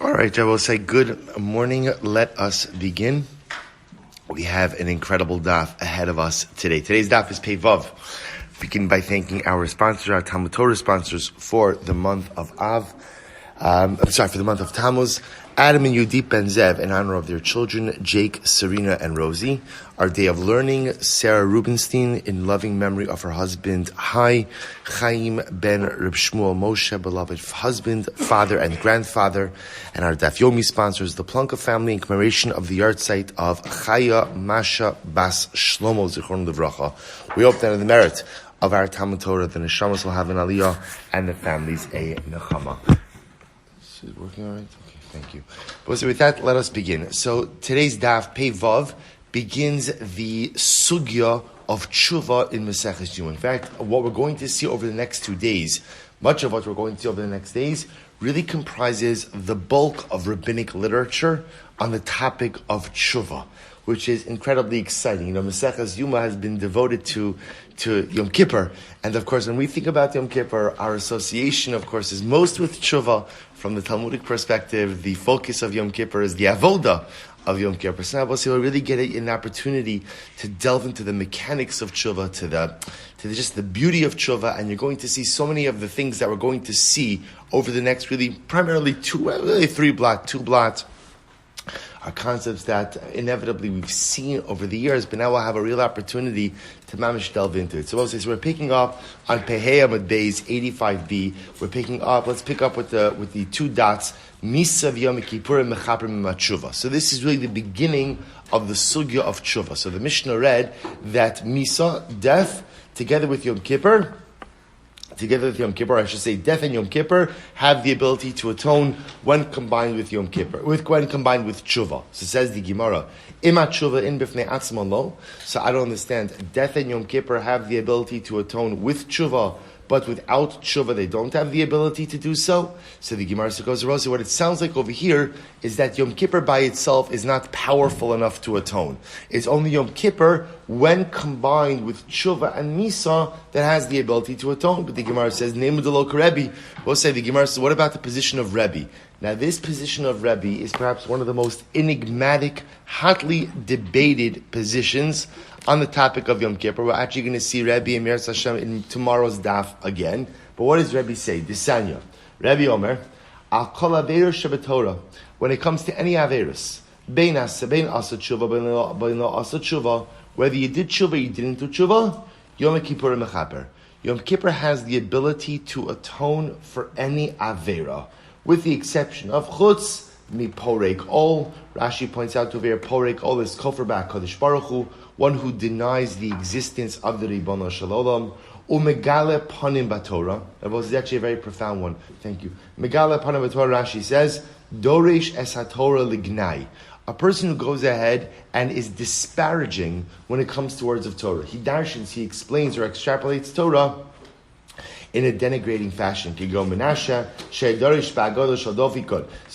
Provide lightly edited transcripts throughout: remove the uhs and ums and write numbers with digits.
All right, I will say good morning. Let us begin. We have an incredible daf ahead of us today. Today's daf is Pei Vav. Begin by thanking our sponsors, our Talmud Torah sponsors for the month of Av. For the month of Tammuz. Adam and Yudit Benzev, in honor of their children, Jake Sarina and Rosie. Our day of learning, Sarah Rubenstein, in loving memory of her husband, Chaim ben Reb Shmuel Moshe, beloved husband, father, and grandfather. And our Daf Yomi sponsors, the Plunka family, in commemoration of the yard site of Chaya Masha Bas Shlomo Zichron Livracha. We hope that in the merit of our Talmud Torah, the Neshamas will have an aliyah and the families a nechama. Is it working all right? Okay, thank you. So with that, let us begin. So today's daf, Pei Vav, begins the sugya of tshuva in Maseches Yoma. In fact, what we're going to see over the next 2 days, much of what we're going to see over the next days, really comprises the bulk of rabbinic literature on the topic of tshuva, which is incredibly exciting. You know, Maseches Yoma has been devoted to Yom Kippur. And of course, when we think about Yom Kippur, our association, of course, is most with tshuva. From the Talmudic perspective, the focus of Yom Kippur is the avoda of Yom Kippur. So now we'll really get an opportunity to delve into the mechanics of tshuva, to just the beauty of tshuva, and you're going to see so many of the things that we're going to see over the next primarily two blot. Are concepts that inevitably we've seen over the years, but now we'll have a real opportunity to mamish delve into it. So we're picking up on Pehei Amud Beis 85b. Let's pick up with the two dots, Misa v'Yom Kippur and Mechaper M'Tshuva. So this is really the beginning of the sugya of tshuva. So the Mishnah read that Misa, death, together with Yom Kippur, death and Yom Kippur have the ability to atone when combined with Yom Kippur, when combined with tshuva. So says the Gemara, Ima tshuva in bifnei atzman lo. So I don't understand. Death and Yom Kippur have the ability to atone with tshuva, but without tshuva, they don't have the ability to do so. So the Gemara goes, Rosie, what it sounds like over here is that Yom Kippur by itself is not powerful enough to atone. It's only Yom Kippur, when combined with tshuva and misa, that has the ability to atone. But the Gemara says, Neimu de lo Rebbe. We'll say the Gemara says, what about the position of Rebbe? Now, this position of Rebbe is perhaps one of the most enigmatic, hotly debated positions on the topic of Yom Kippur. We're actually going to see Rebbe and Meretz Hashem in tomorrow's daf again. But what does Rebbe say? Disanya. Rebbe Omer, Al kol averos shebetorah. When it comes to any averos, bein asa tshuva, bein lo asa tshuva, whether you did tshuva, you didn't do tshuva, Yom Kippur mechaper. Yom Kippur has the ability to atone for any avera, with the exception of chutz mi porek ol. Rashi points out to where porek ol is kofar ba'Kadosh Baruch Hu, one who denies the existence of the Ribono Shel Olam. Umegale panim baTorah. That was actually a very profound one. Thank you. Megale panim baTorah. Rashi says, Doresh es haTorah lignai. A person who goes ahead and is disparaging when it comes to words of Torah. He darshans, he explains or extrapolates Torah in a denigrating fashion. So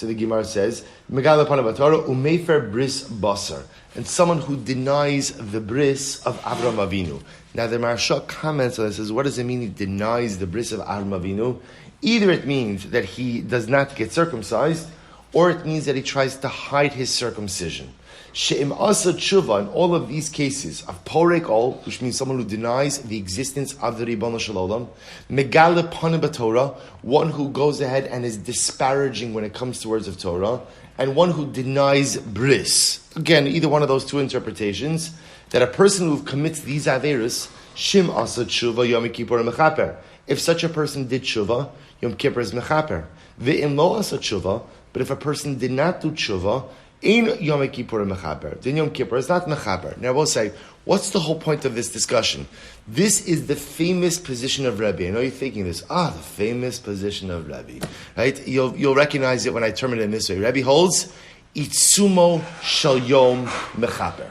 the Gemara says, Umefer bris basar, and someone who denies the bris of Avraham Avinu. Now the Maharsha comments on this, says, what does it mean he denies the bris of Avraham Avinu? Either it means that he does not get circumcised, or it means that he tries to hide his circumcision. She'im asa tshuva, in all of these cases of porek ol, which means someone who denies the existence of the Ribono Shel Olam, megale panim b'Torah, one who goes ahead and is disparaging when it comes to words of Torah, and one who denies bris. Again, either one of those two interpretations, that a person who commits these averos, shim asa tshuva Yom Kippur mechaper. If such a person did tshuva, Yom Kippur is mechaper. Ve'im lo asa tshuva, but if a person did not do tshuva, in Yom Kippur mechaper, then Yom Kippur is not mechaper. Now we'll say, what's the whole point of this discussion? This is the famous position of Rebbe. I know you're thinking this. The famous position of Rebbe. Right? You'll recognize it when I term it in this way. Rebbe holds, Itzumo shel Yom mechaper.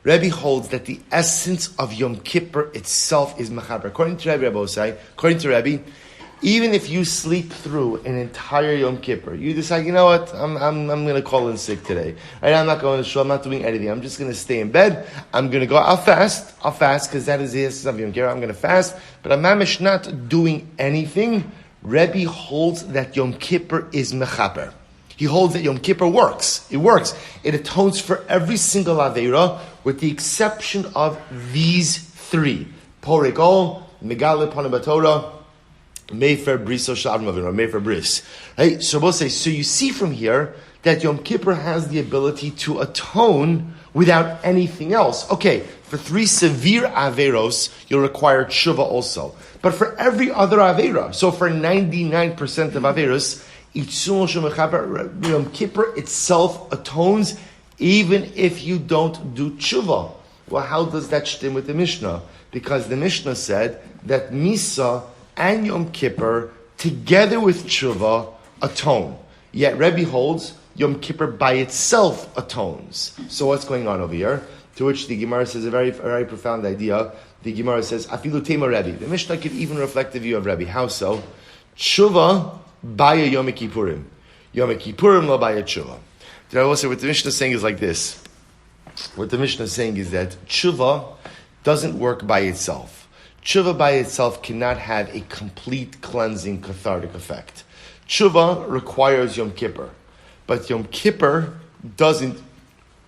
Rebbe holds that the essence of Yom Kippur itself is mechaper. According to Rebbe, even if you sleep through an entire Yom Kippur, you decide, you know what, I'm going to call in sick today. Right? I'm not going to shul, I'm not doing anything. I'm just going to stay in bed. I'm going to go, I'll fast, because that is the essence of Yom Kippur. I'm going to fast, but I'm mamish not doing anything. Rebbe holds that Yom Kippur is mechaper. He holds that Yom Kippur works. It works. It atones for every single Aveira with the exception of these three. Porikol, Megale Panabatora, Mefer Briso Shavim Avin, or Mefer Bris. Right? So we'll say, so you see from here that Yom Kippur has the ability to atone without anything else. Okay, for 3 severe Averos, you'll require tshuva also. But for every other Aveira, so for 99% of Averos, Yom Kippur itself atones even if you don't do tshuva. Well, how does that stem with the Mishnah? Because the Mishnah said that Misa and Yom Kippur, together with tshuva, atone. Yet Rebbe holds Yom Kippur by itself atones. So what's going on over here? To which the Gemara says a very profound idea. The Gemara says, Afilu Tema Rebbe. The Mishnah could even reflect the view of Rebbe. How so? Tshuva baya Yom Kippurim. Yom Kippurim lo baya tshuva. Did I also say what the Mishnah is saying is like this? What the Mishnah is saying is that tshuva doesn't work by itself. Tshuva by itself cannot have a complete cleansing cathartic effect. Tshuva requires Yom Kippur. But Yom Kippur doesn't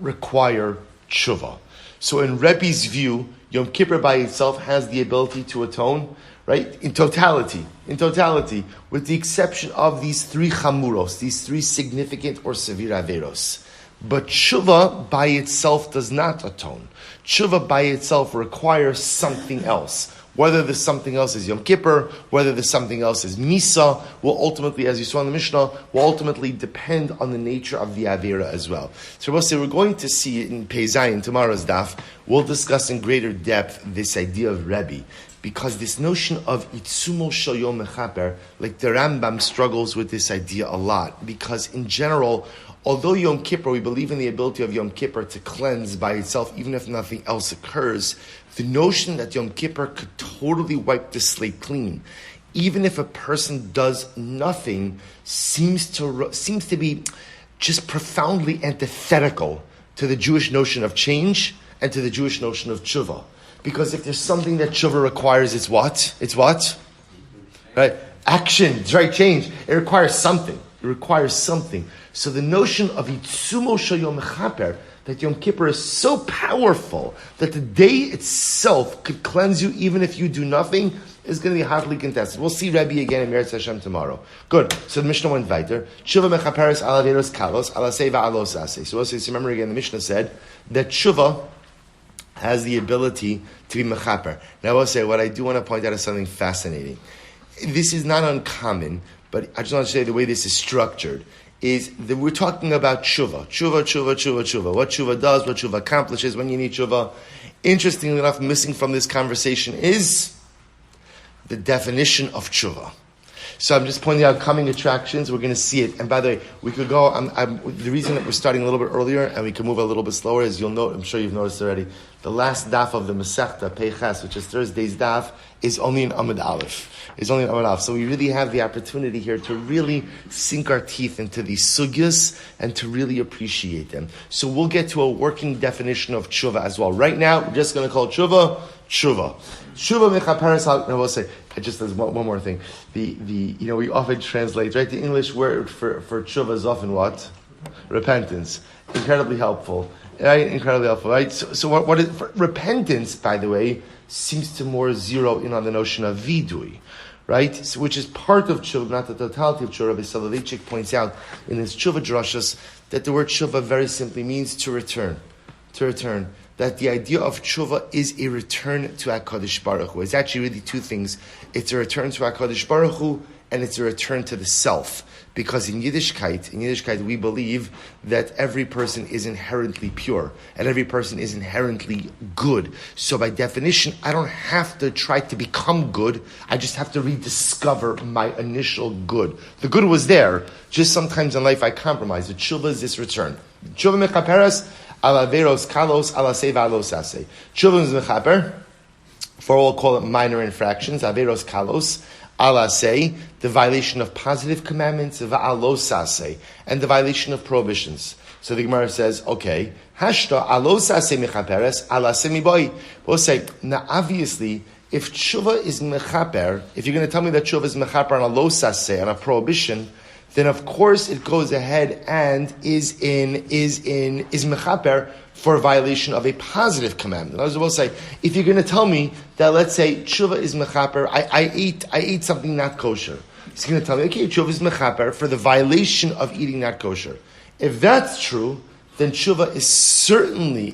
require tshuva. So in Rebbe's view, Yom Kippur by itself has the ability to atone, right? In totality, with the exception of these 3 chamuros, these 3 significant or severe averos. But tshuva by itself does not atone. Tshuva by itself requires something else. Whether the something else is Yom Kippur, whether the something else is Misa, will ultimately, as you saw in the Mishnah, will ultimately depend on the nature of the Avera as well. So we'll say we're going to see it in Pei Zayin, tomorrow's daf. We'll discuss in greater depth this idea of Rebbe, because this notion of Itzumo Shel Yom Mechaper, like the Rambam struggles with this idea a lot, because in general, although Yom Kippur, we believe in the ability of Yom Kippur to cleanse by itself, even if nothing else occurs, the notion that Yom Kippur could totally wipe the slate clean, even if a person does nothing, seems to be just profoundly antithetical to the Jewish notion of change and to the Jewish notion of tshuva. Because if there's something that tshuva requires, it's what? It's what? Right? Action, right? Change. It requires something. So the notion of Itzumo Shel Yom Mechaper, that Yom Kippur is so powerful that the day itself could cleanse you even if you do nothing, is going to be hotly contested. We'll see Rebbe again in Meretz Hashem tomorrow. Good. So the Mishnah went weiter. Tshuva mechaperes ala averos kalos ala seva alos ase. So also remember again, the Mishnah said that tshuva has the ability to be mechaper. Now I will say, what I do want to point out is something fascinating. This is not uncommon, but I just want to say the way this is structured is that we're talking about tshuva. Tshuva. What tshuva does, what tshuva accomplishes when you need tshuva. Interestingly enough, missing from this conversation is the definition of tshuva. So I'm just pointing out coming attractions. We're going to see it. And by the way, we could go. The reason that we're starting a little bit earlier and we can move a little bit slower is you'll know. I'm sure you've noticed already. The last daf of the Masechta Peiches, which is Thursday's daf, is only in Amud Aleph. So we really have the opportunity here to really sink our teeth into these sugyas and to really appreciate them. So we'll get to a working definition of tshuva as well. Right now, we're just going to call tshuva. Tshuva mechaperes. I will say, just as one more thing. We often translate, right? The English word for tshuva is often what? Repentance. Incredibly helpful. Right? Incredibly helpful, right? So what is repentance, by the way, seems to more zero in on the notion of vidui, right? So, which is part of tshuva, not the totality of tshuva. Rabbi Soloveitchik points out in his tshuva drashas that the word tshuva very simply means to return. That the idea of tshuva is a return to HaKadosh Baruch Hu. It's actually really 2 things. It's a return to HaKadosh Baruch Hu, and it's a return to the self. Because in Yiddishkeit, we believe that every person is inherently pure, and every person is inherently good. So by definition, I don't have to try to become good. I just have to rediscover my initial good. The good was there, just sometimes in life I compromise. The tshuva is this return. Tshuva mechaperes ala veros kalos ala seva alos ase. Tshuva is mechaper, for we'll call it minor infractions, averos kalos, ala say, the violation of positive commandments, va'alosase, and the violation of prohibitions. So the Gemara says, okay, hashta alosase mechaperes, ala se miboy. We'll say, now obviously, if tshuva is mechaper, if you're going to tell me that tshuva is mechaper on a losase, on a prohibition, then of course it goes ahead and is mechaper for a violation of a positive commandment. I was about to say, if you're going to tell me that, let's say, tshuva is mechaper, I ate something not kosher. He's going to tell me, okay, tshuva is mechaper for the violation of eating not kosher. If that's true, then tshuva is certainly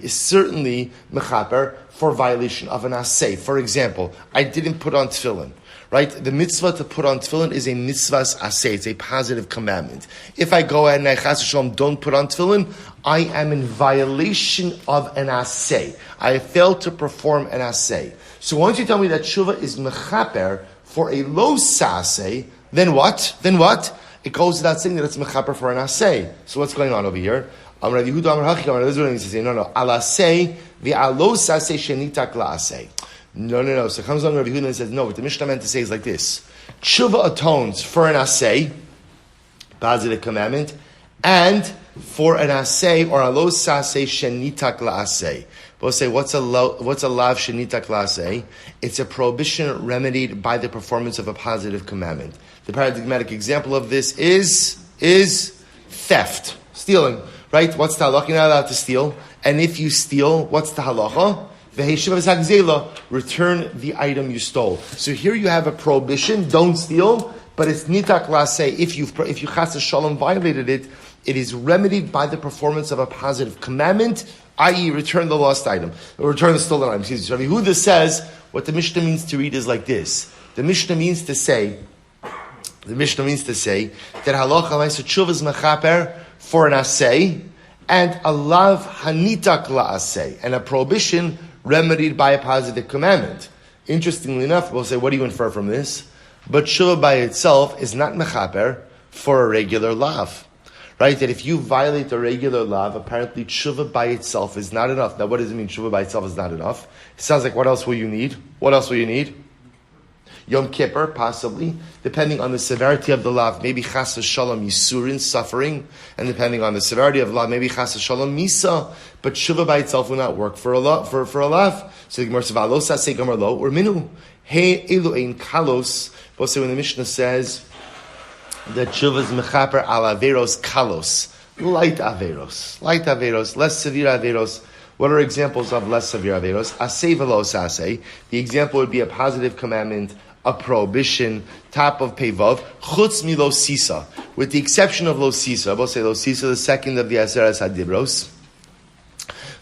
mechaper for violation of an asay. For example, I didn't put on tefillin. Right? The mitzvah to put on tefillin is a mitzvah's asay. It's a positive commandment. If I go ahead and I chas v'shalom don't put on tefillin, I am in violation of an asay. I failed to perform an asay. So once you tell me that tshuva is mechaper for a lo sasay, then what? It goes without saying that it's mechaper for an asay. So what's going on over here? Amar Rav Yehuda Amar Hachi Amar Rav Yehuda says, no, al asay v'alo sasay shenitak la asay. No. So comes along Rav Yehuda and says, no, what the Mishnah meant to say is like this. Tshuva atones for an asay, positive commandment, and for an asay or a lo sasay shenitak la asay. We'll say, what's a lav shenitak la asay? It's a prohibition remedied by the performance of a positive commandment. The paradigmatic example of this is theft, stealing, right? What's the halacha? You're not allowed to steal. And if you steal, what's the halacha? Return the item you stole. So here you have a prohibition, don't steal, but it's nitak laseh. If you chas shalom violated it, it is remedied by the performance of a positive commandment, i.e. return the lost item, or return the stolen item. Excuse me. Rabbi Yehuda says, what the Mishnah means to read is like this. The Mishnah means to say that halacha l'maisa tshuva is mechaper for an asay, and a lav hanitak la'asay, and a prohibition remedied by a positive commandment. Interestingly enough, we'll say, what do you infer from this? But tshuva by itself is not mechaper for a regular lav. Right? That if you violate a regular lav, apparently tshuva by itself is not enough. Now what does it mean tshuva by itself is not enough? It sounds like what else will you need? Yom Kippur, possibly, depending on the severity of the lav, maybe chas v'shalom yisurin, suffering, and depending on the severity of lav, maybe chas v'shalom misa, but tshuva by itself will not work for a lav. So the Gemara says, "V'alo sasei gamar lo or minu he elu ein kalos." But so when the Mishnah says that tshuva is mechaper al averos kalos, light averos, less severe averos. What are examples of less severe averos? Asay v'lo sasei. The example would be a positive commandment, a prohibition, top of Pevav, chutz mi lo sisa, with the exception of lo sisa. We'll say lo sisa, the second of the Aseres Hadibros.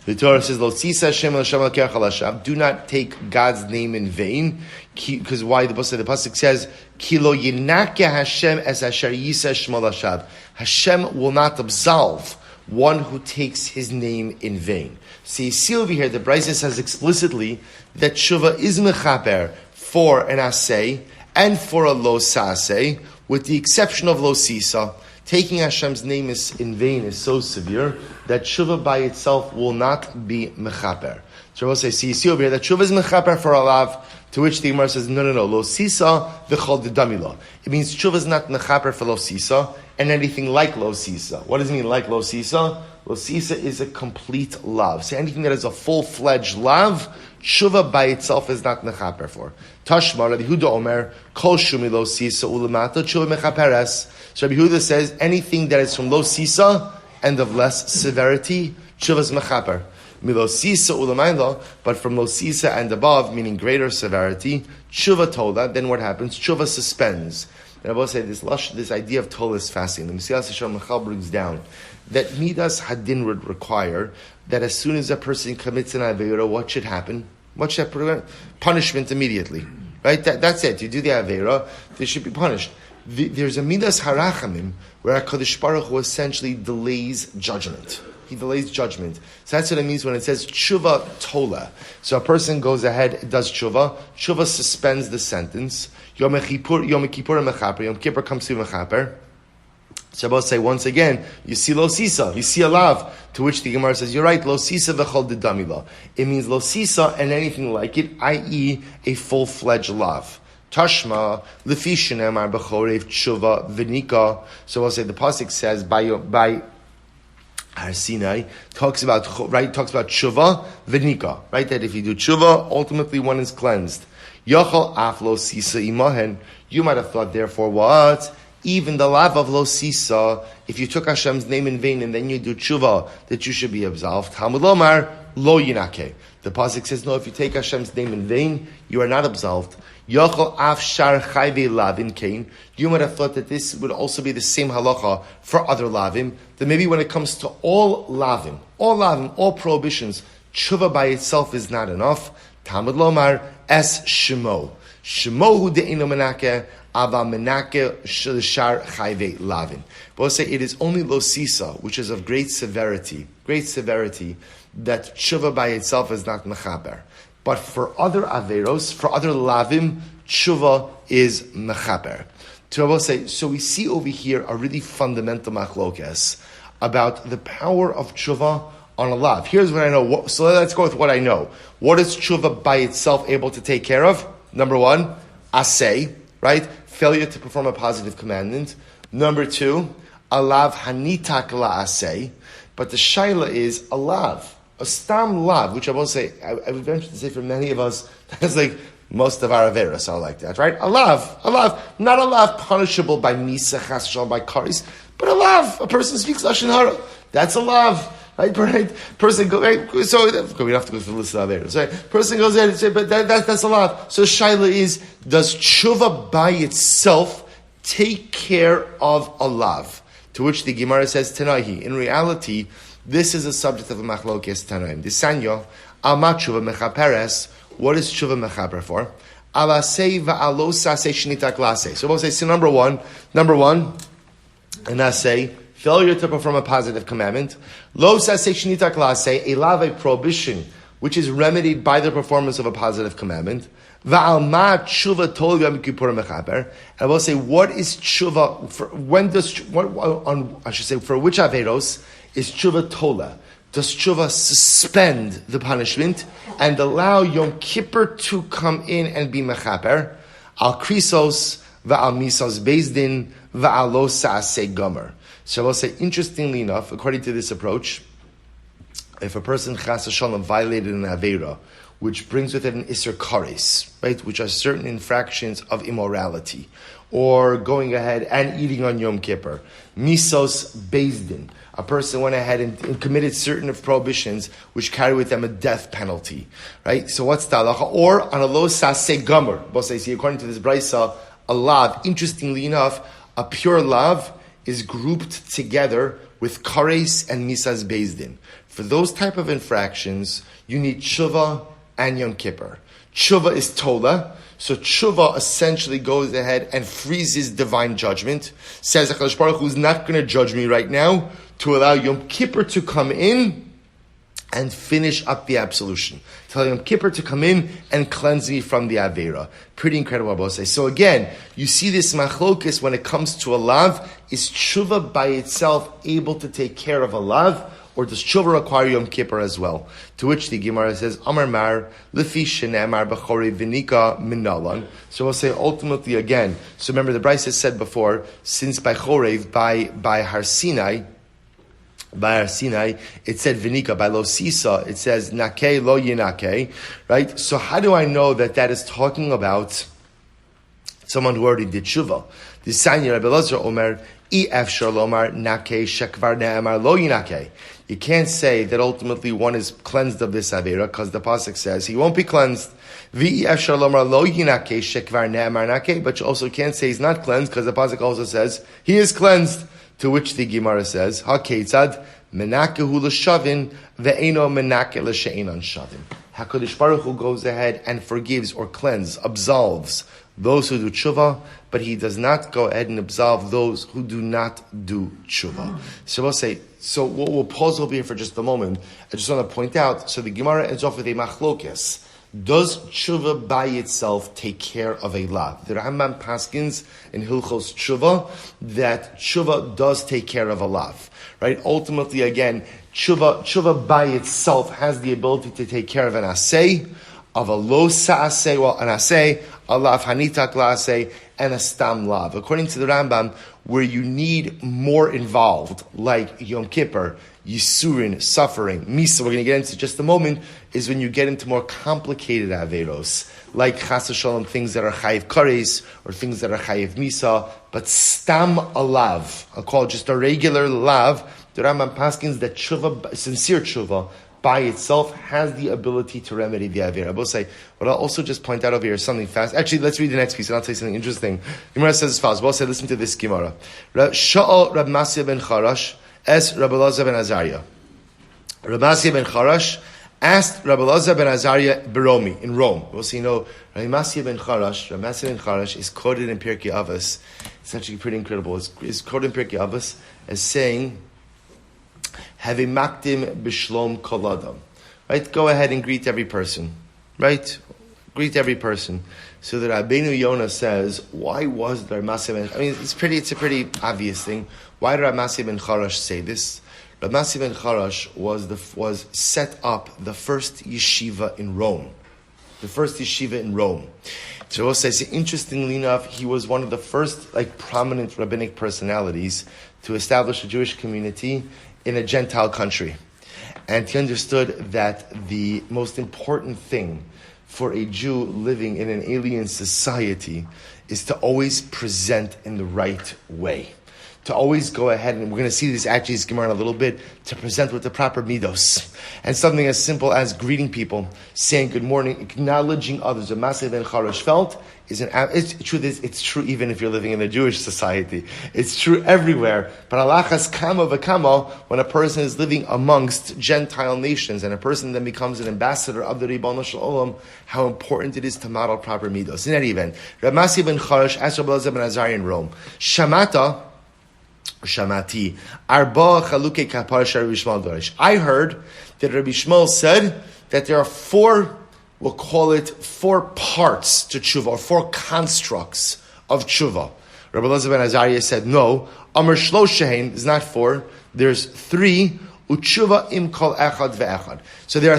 The Torah says, lo sisa Shem Hashem al-Ker Chalashav, do not take God's name in vain, because why? The Pasuk says, ki lo yinake Hashem es asher yisa shmo lashav. Hashem will not absolve one who takes his name in vain. So you see over here, the Brisa says explicitly that tshuva is mechaper for an asay and for a lo sasay, with the exception of lo sisa. Taking Hashem's name in vain is so severe that tshuva by itself will not be mechaper. So we'll say, see, you see over here that tshuva is mechaper for a lav, to which the Gemara says, no, lo sisa v'chol d'damila. It means tshuva is not mechaper for lo sisa and anything like lo sisa. What does it mean like lo sisa? Lo sisa is a complete lav. So anything that is a full-fledged lav, tshuva by itself is not mechaper for. Tashma, Rabbi Yehuda Omer, kol shumi lo sisa ulamata tshuva mechaperes. So Rabbi Yehuda says anything that is from lo sisa and of less severity, tshuva is mechaper. Milo sisa ulamayla, but from lo sisa and above, meaning greater severity, tshuva tola. Then what happens? Tshuva suspends. And I will say this idea of tola is fascinating. The Mesilas Yesharim Michal brings down that midas hadin would require that as soon as a person commits an aveira, what should happen? What should happen? Punishment immediately. Right? That's it. You do the aveira, they should be punished. There's a midas harachamim where HaKadosh Baruch Hu essentially delays judgment. He delays judgment. So that's what it means when it says tshuva tola. So a person goes ahead, does tshuva. Tshuva suspends the sentence. Yom Kippur mechaper. Yom Kippur comes to mechaper. So I will say once again, you see lo sisa, you see a lav, to which the Gemara says, you're right, lo sisa v'chol d'damila. It means lo sisa and anything like it, i.e. a full-fledged lav. Tashma, lefi shenemar b'chorev tshuva v'nika. So I'll say the pasuk says by Har Sinai talks about tshuva v'nika, right? That if you do tshuva, ultimately one is cleansed. Yachal aflo sisa imahen. You might have thought, therefore, what? even the lav of lo sisa, if you took Hashem's name in vain and then you do tshuva, that you should be absolved. Talmud lomar lo yinake. The pasuk says, no, if you take Hashem's name in vain, you are not absolved. Yochel af shar chayve lavin kain. You might have thought that this would also be the same halacha for other lavim. That maybe when it comes to all lavim, all prohibitions, tshuva by itself is not enough. Talmud lomar es shemo. Shemo hu de'ino menake, ava menake shar chayve lavin. But we'll say it is only lo sisa, which is of great severity, that tshuva by itself is not mechaber. But for other averos, for other lavim, tshuva is mechaber. So we see over here a really fundamental machlokes about the power of tshuva on a lav. Here's what I know. So let's go with what I know. What is tshuva by itself able to take care of? Number one, asay, right? Failure to perform a positive commandment. Number two, alav hanitak la asay. But the shaila is a lav. A stam lav, which I will say, I would venture to say for many of us, that's like most of our averas are like that, right? A lav, not a lav punishable by misa, chas shalom, by karis, but a lav, a person speaks lashon hara, that's a lav, right? Person goes, right? So we don't have to go through the list of averas, right? Person goes there and say, but that's a lav. So shaila is, does tshuva by itself take care of a lav? To which the Gemara says, Tanahi, in reality, this is a subject of a machlokes tanaim. The sanyo, alma tshuva mechaperes. What is tshuva mechaper for? Alasei va'alosa se shnita klase. So we'll say number one, and I say failure to perform a positive commandment. Lo sa se shnita klase, a lav, a prohibition, which is remedied by the performance of a positive commandment. Va'alma tshuva tol yom kippur mechaper. And I will say, what is tshuva? For which averos is tshuva tola? Does tshuva suspend the punishment and allow Yom Kippur to come in and be mechaper? Al krisos va'al misos bezdin va'al lo sa'aseh gomer. So I will say, interestingly enough, according to this approach, if a person chas v'shalom violated an avera, which brings with it an iser kares, right, which are certain infractions of immorality, or going ahead and eating on Yom Kippur, misos bezdin, a person went ahead and committed certain of prohibitions which carry with them a death penalty, right? So what's the halacha? Or on a lo saseh gomer. Both say, see, according to this brisa, a lav, interestingly enough, a pure lav is grouped together with kares and misas bezdin. For those type of infractions, you need tshuva and Yom Kippur. Tshuva is tola. So tshuva essentially goes ahead and freezes divine judgment. Says HaKadosh Baruch Hu is not going to judge me right now, to allow Yom Kippur to come in and finish up the absolution. To allow Yom Kippur to come in and cleanse me from the Avera. Pretty incredible, Abosai. So again, you see this machlokes when it comes to a lav. Is tshuva by itself able to take care of a lav? Or does tshuva require Yom Kippur as well? To which the Gemara says, Amar mar, lefi shenemar b'chorei v'nika minalan. So we'll say ultimately again, so remember the Bryce has said before, since by chorev, by Har Sinai, it said vinika. By lo sisa, it says nake lo yinake. Right? So how do I know that is talking about someone who already did tshuva? The Sanya Rabbi Elazar Omer, efshar lomar nake shekvar ne'amar lo yinake. You can't say that ultimately one is cleansed of this avera because the pasuk says he won't be cleansed. Efshar lomar lo yinake shekvar ne'amar nake. But you also can't say he's not cleansed because the pasuk also says he is cleansed. To which the Gemara says, "Ha-ketzad menakehu l'shavin ve'eno menake l'she'enon shavin." HaKadosh Baruch Hu goes ahead and forgives or absolves those who do tshuva, but He does not go ahead and absolve those who do not do tshuva. So we'll say, so we'll pause over here for just a moment. I just want to point out, so the Gemara ends off with a machlokes. Does tshuva by itself take care of a lav? The Rambam paskins in Hilchos tshuva that tshuva does take care of a lav, right? Ultimately, again, tshuva by itself has the ability to take care of an asay. of a lo sa'aseh, well, an aseh, a lav hanitak la'aseh, and a stam lav. According to the Rambam, where you need more involved, like Yom Kippur, Yisurin, suffering, Misa, we're going to get into just a moment, is when you get into more complicated Averos, like Chas v'Shalom, things that are Chayiv Kares, or things that are Chayiv Misa, but Stam Alav, I'll call it just a regular Lav, the Rambam paskins that tshuva, sincere tshuva, by itself has the ability to remedy the Avera. I will say, what I'll also just point out over here is something fast. Actually, let's read the next piece and I'll tell you something interesting. Gemara says as follows. We'll say, listen to this Gemara. Sha'al Rab Masya ben Charash es Rab Elazar ben Azariah. Rab Masya ben Charash asked Rab Elazar ben Azariah Beromi in Rome. We'll see, Rab Masya ben Charash is quoted in Pirkei Avos. It's actually pretty incredible. It's quoted in Pirkei Avos as saying, have a makdim b'shlom kol adam. Right? Go ahead and greet every person. Right? Greet every person. So that Rabbeinu Yonah says, why was there Masya ben... I mean, it's a pretty obvious thing. Why did Masya ben Charash say this? Masya ben Charash was set up the first yeshiva in Rome. The first yeshiva in Rome. So we'll say, interestingly enough, he was one of the first prominent rabbinic personalities to establish a Jewish community in a Gentile country. And he understood that the most important thing for a Jew living in an alien society is to always present in the right way. To always go ahead, and we're going to see this actually in Gemara in a little bit, to present with the proper midos. And something as simple as greeting people, saying good morning, acknowledging others. What Masya ben Charash felt it's true even if you're living in a Jewish society. It's true everywhere. But alachas kama v'kama, when a person is living amongst Gentile nations and a person then becomes an ambassador of the Ribono Shel Olam, how important it is to model proper midos. In any event, Rab Masya ben Charash asked Rab Elazar ben Azariah in Rome, Shamati, Arba Chaluke Kapar Shar Rabbi Shmuel Dorish. I heard that Rabbi Shmuel said that there are four, we'll call it four parts to tshuva, or four constructs of tshuva. Rabbi Elazar ben Azariah said, no, Amar Shloshein is not four, there's three, Utshuva im kol echad ve'echad. So there are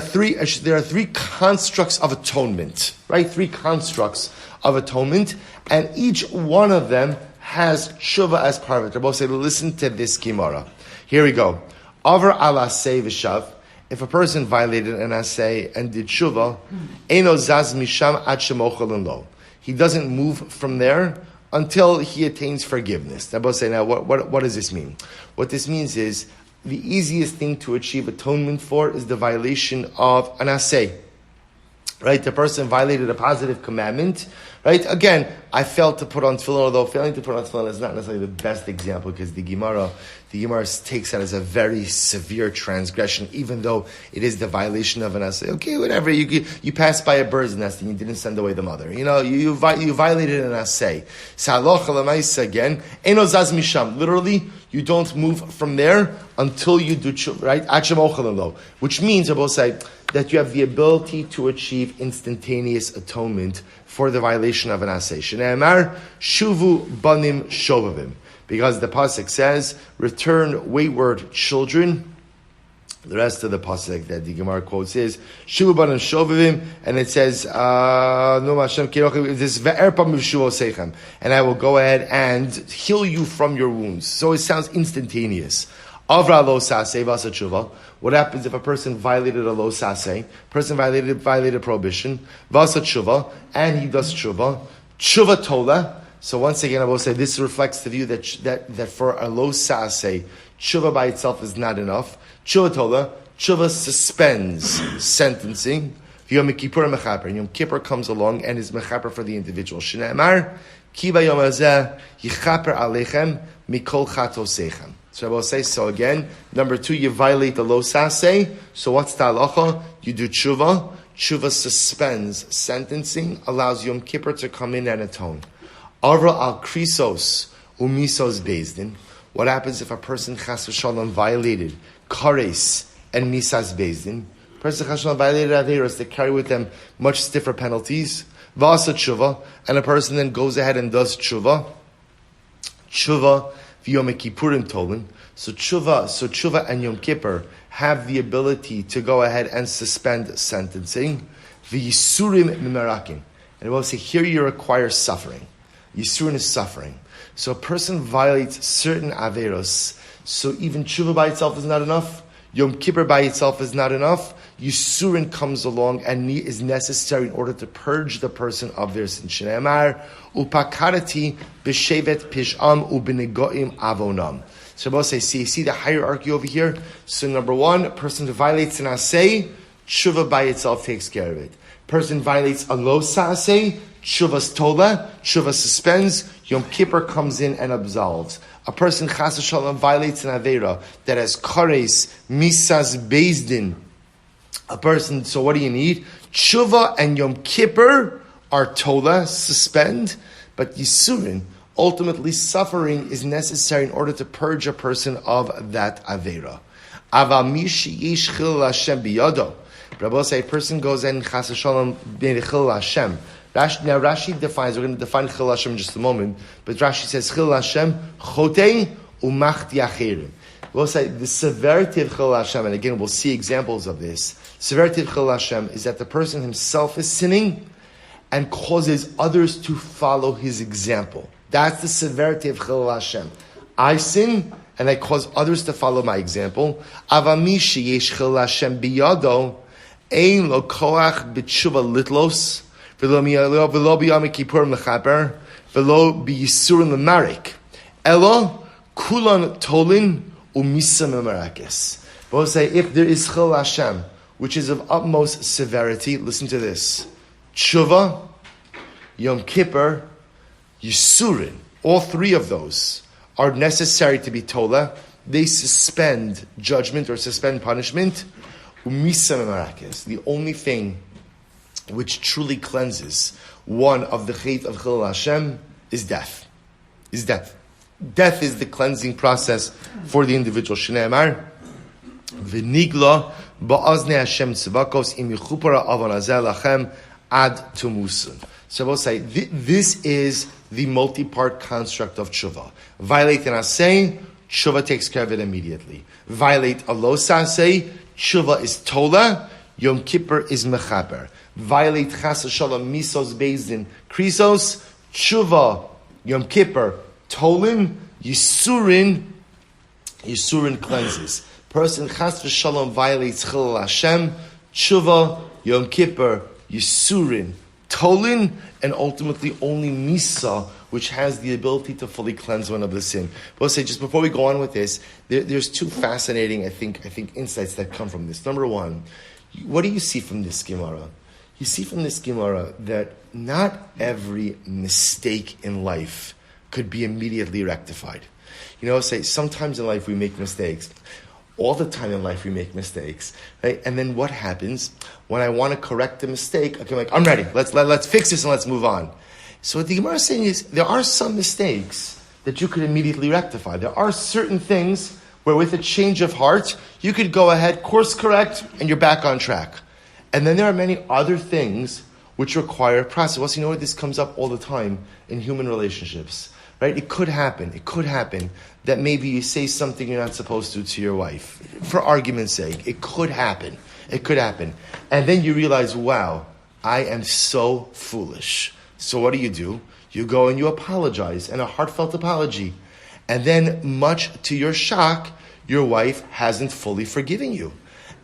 three constructs of atonement, right? Three constructs of atonement, and each one of them has tshuva as part of it. Rabbi say, listen to this Gemara. Here we go. Avar al aseh v'shav. If a person violated an aseh and did tshuva, eno zaz misham ad shemochel lo. He doesn't move from there until he attains forgiveness. Rabbi say, now what does this mean? What this means is the easiest thing to achieve atonement for is the violation of an aseh. Right, the person violated a positive commandment. Right, again, I failed to put on tefillin, although failing to put on tefillin is not necessarily the best example because the Gemara takes that as a very severe transgression, even though it is the violation of an aseh. Okay, whatever. You passed by a bird's nest and you didn't send away the mother. You violated an aseh. Saloch alamaisa again. Eno zaz misham. Literally, you don't move from there until you do right. Which means, I will say, that you have the ability to achieve instantaneous atonement for the violation of an aseh. Shneimar shuvu banim shovavim, because the pasuk says, "Return wayward children." The rest of the pasuk that the Gemara quotes is shuvu banim shovavim, and it says, "No Hashem kirochim." This ve'erpam shuvo seichem, and I will go ahead and heal you from your wounds. So it sounds instantaneous. Avra lo saseh vasa tshuva. What happens if a person violated a lo saseh? Person violated prohibition, vasa tshuva, and he does tshuva tola. So once again, I will say this reflects the view that for a lo saseh, tshuva by itself is not enough. Tshuva tola, tshuva suspends sentencing. Yom Kippur mechaper, and Yom Kippur comes along and is mechaper for the individual. Shneimar kiba yom hazeh yichaper alechem mikol chatosechem. So I will say, so again, number two, you violate the lo saseh. So what's the halacha? You do tshuva. Tshuva suspends sentencing, allows Yom Kippur to come in and atone. Avra al krisos umisos bezdin. What happens if a person chas v'shalom violated kares and misas bezdin? Person chas v'shalom violated averos, they carry with them much stiffer penalties. Vasa tshuva, and a person then goes ahead and does tshuva. Tshuva Yom Kippurim Tolin. So tshuva and Yom Kippur have the ability to go ahead and suspend sentencing. V'yisurim mimerakin. And it will say, here you require suffering. Yisurin is suffering. So a person violates certain averos. So even tshuva by itself is not enough. Yom Kippur by itself is not enough. Yisurin comes along and is necessary in order to purge the person of their sin. Shneimar upakarati b'shevet pisham u'b'negoim avonam. So Rabbi say, see the hierarchy over here. So number one, a person who violates an asay, tshuva by itself takes care of it. Person violates a lo sa'aseh, tshuva's tola, tshuva suspends, Yom Kippur comes in and absolves. A person chas v'shalom violates an avera that has kares, misas, bezdin. A person, so what do you need? Tshuva and Yom Kippur are tola, suspend, but yisurin, ultimately suffering, is necessary in order to purge a person of that avera. Aval mishi yish chil Hashem biyado. Rabbi say a person goes in chas v'shalom chil Hashem. Now Rashi defines, we're going to define chil Hashem in just a moment, but Rashi says chil Hashem chotei umachti acherim. We'll say the severity of chil Hashem, and again we'll see examples of this. Severity of chil Hashem is that the person himself is sinning and causes others to follow his example. That's the severity of chil Hashem. I sin and I cause others to follow my example. Avami sheyesh chil Hashem biyado ein lo koach b'tshuva litlos. V'lo b'yom kippurim lechaper, v'lo b'yisurim l'marik. Elo kulan tolin u'misa memerakes. We'll say if there is chil Hashem, which is of utmost severity, listen to this: tshuva, Yom Kippur, yisurin. All three of those are necessary to be tola. They suspend judgment or suspend punishment. U'misa memerakes. The only thing which truly cleanses one of the chait of chil Hashem is death. Death is the cleansing process for the individual. Shneimar v'nigla ba'aznei Hashem tzivakos im yichupara avon hazeh lachem ad tumusun. So we'll say this is the multi-part construct of tshuva. Violate an asay, tshuva takes care of it immediately. Violate a lo sasay, tshuva is tola, Yom Kippur is mechaper. Violate chas v'shalom misos bezdin krisos, tshuva, Yom Kippur, tolin, yisurin cleanses. Person chas v'shalom violates chil Hashem, tshuva, Yom Kippur, yisurin, tolin, and ultimately only misa, which has the ability to fully cleanse one of the sin. But I'll say, just before we go on with this, there's two fascinating, I think, insights that come from this. Number one, what do you see from this Gemara? You see from this Gemara that not every mistake in life could be immediately rectified. Say sometimes in life we make mistakes. All the time in life we make mistakes, right? And then what happens when I want to correct the mistake? Okay, I'm like, I'm ready. Let's fix this and let's move on. So what the Gemara is saying is there are some mistakes that you could immediately rectify. There are certain things where with a change of heart, you could go ahead, course correct, and you're back on track. And then there are many other things which require a process. Well, so you know what? This comes up all the time in human relationships, right? It could happen that maybe you say something you're not supposed to your wife. For argument's sake, it could happen. And then you realize, wow, I am so foolish. So what do? You go and you apologize, and a heartfelt apology. And then, much to your shock, your wife hasn't fully forgiven you.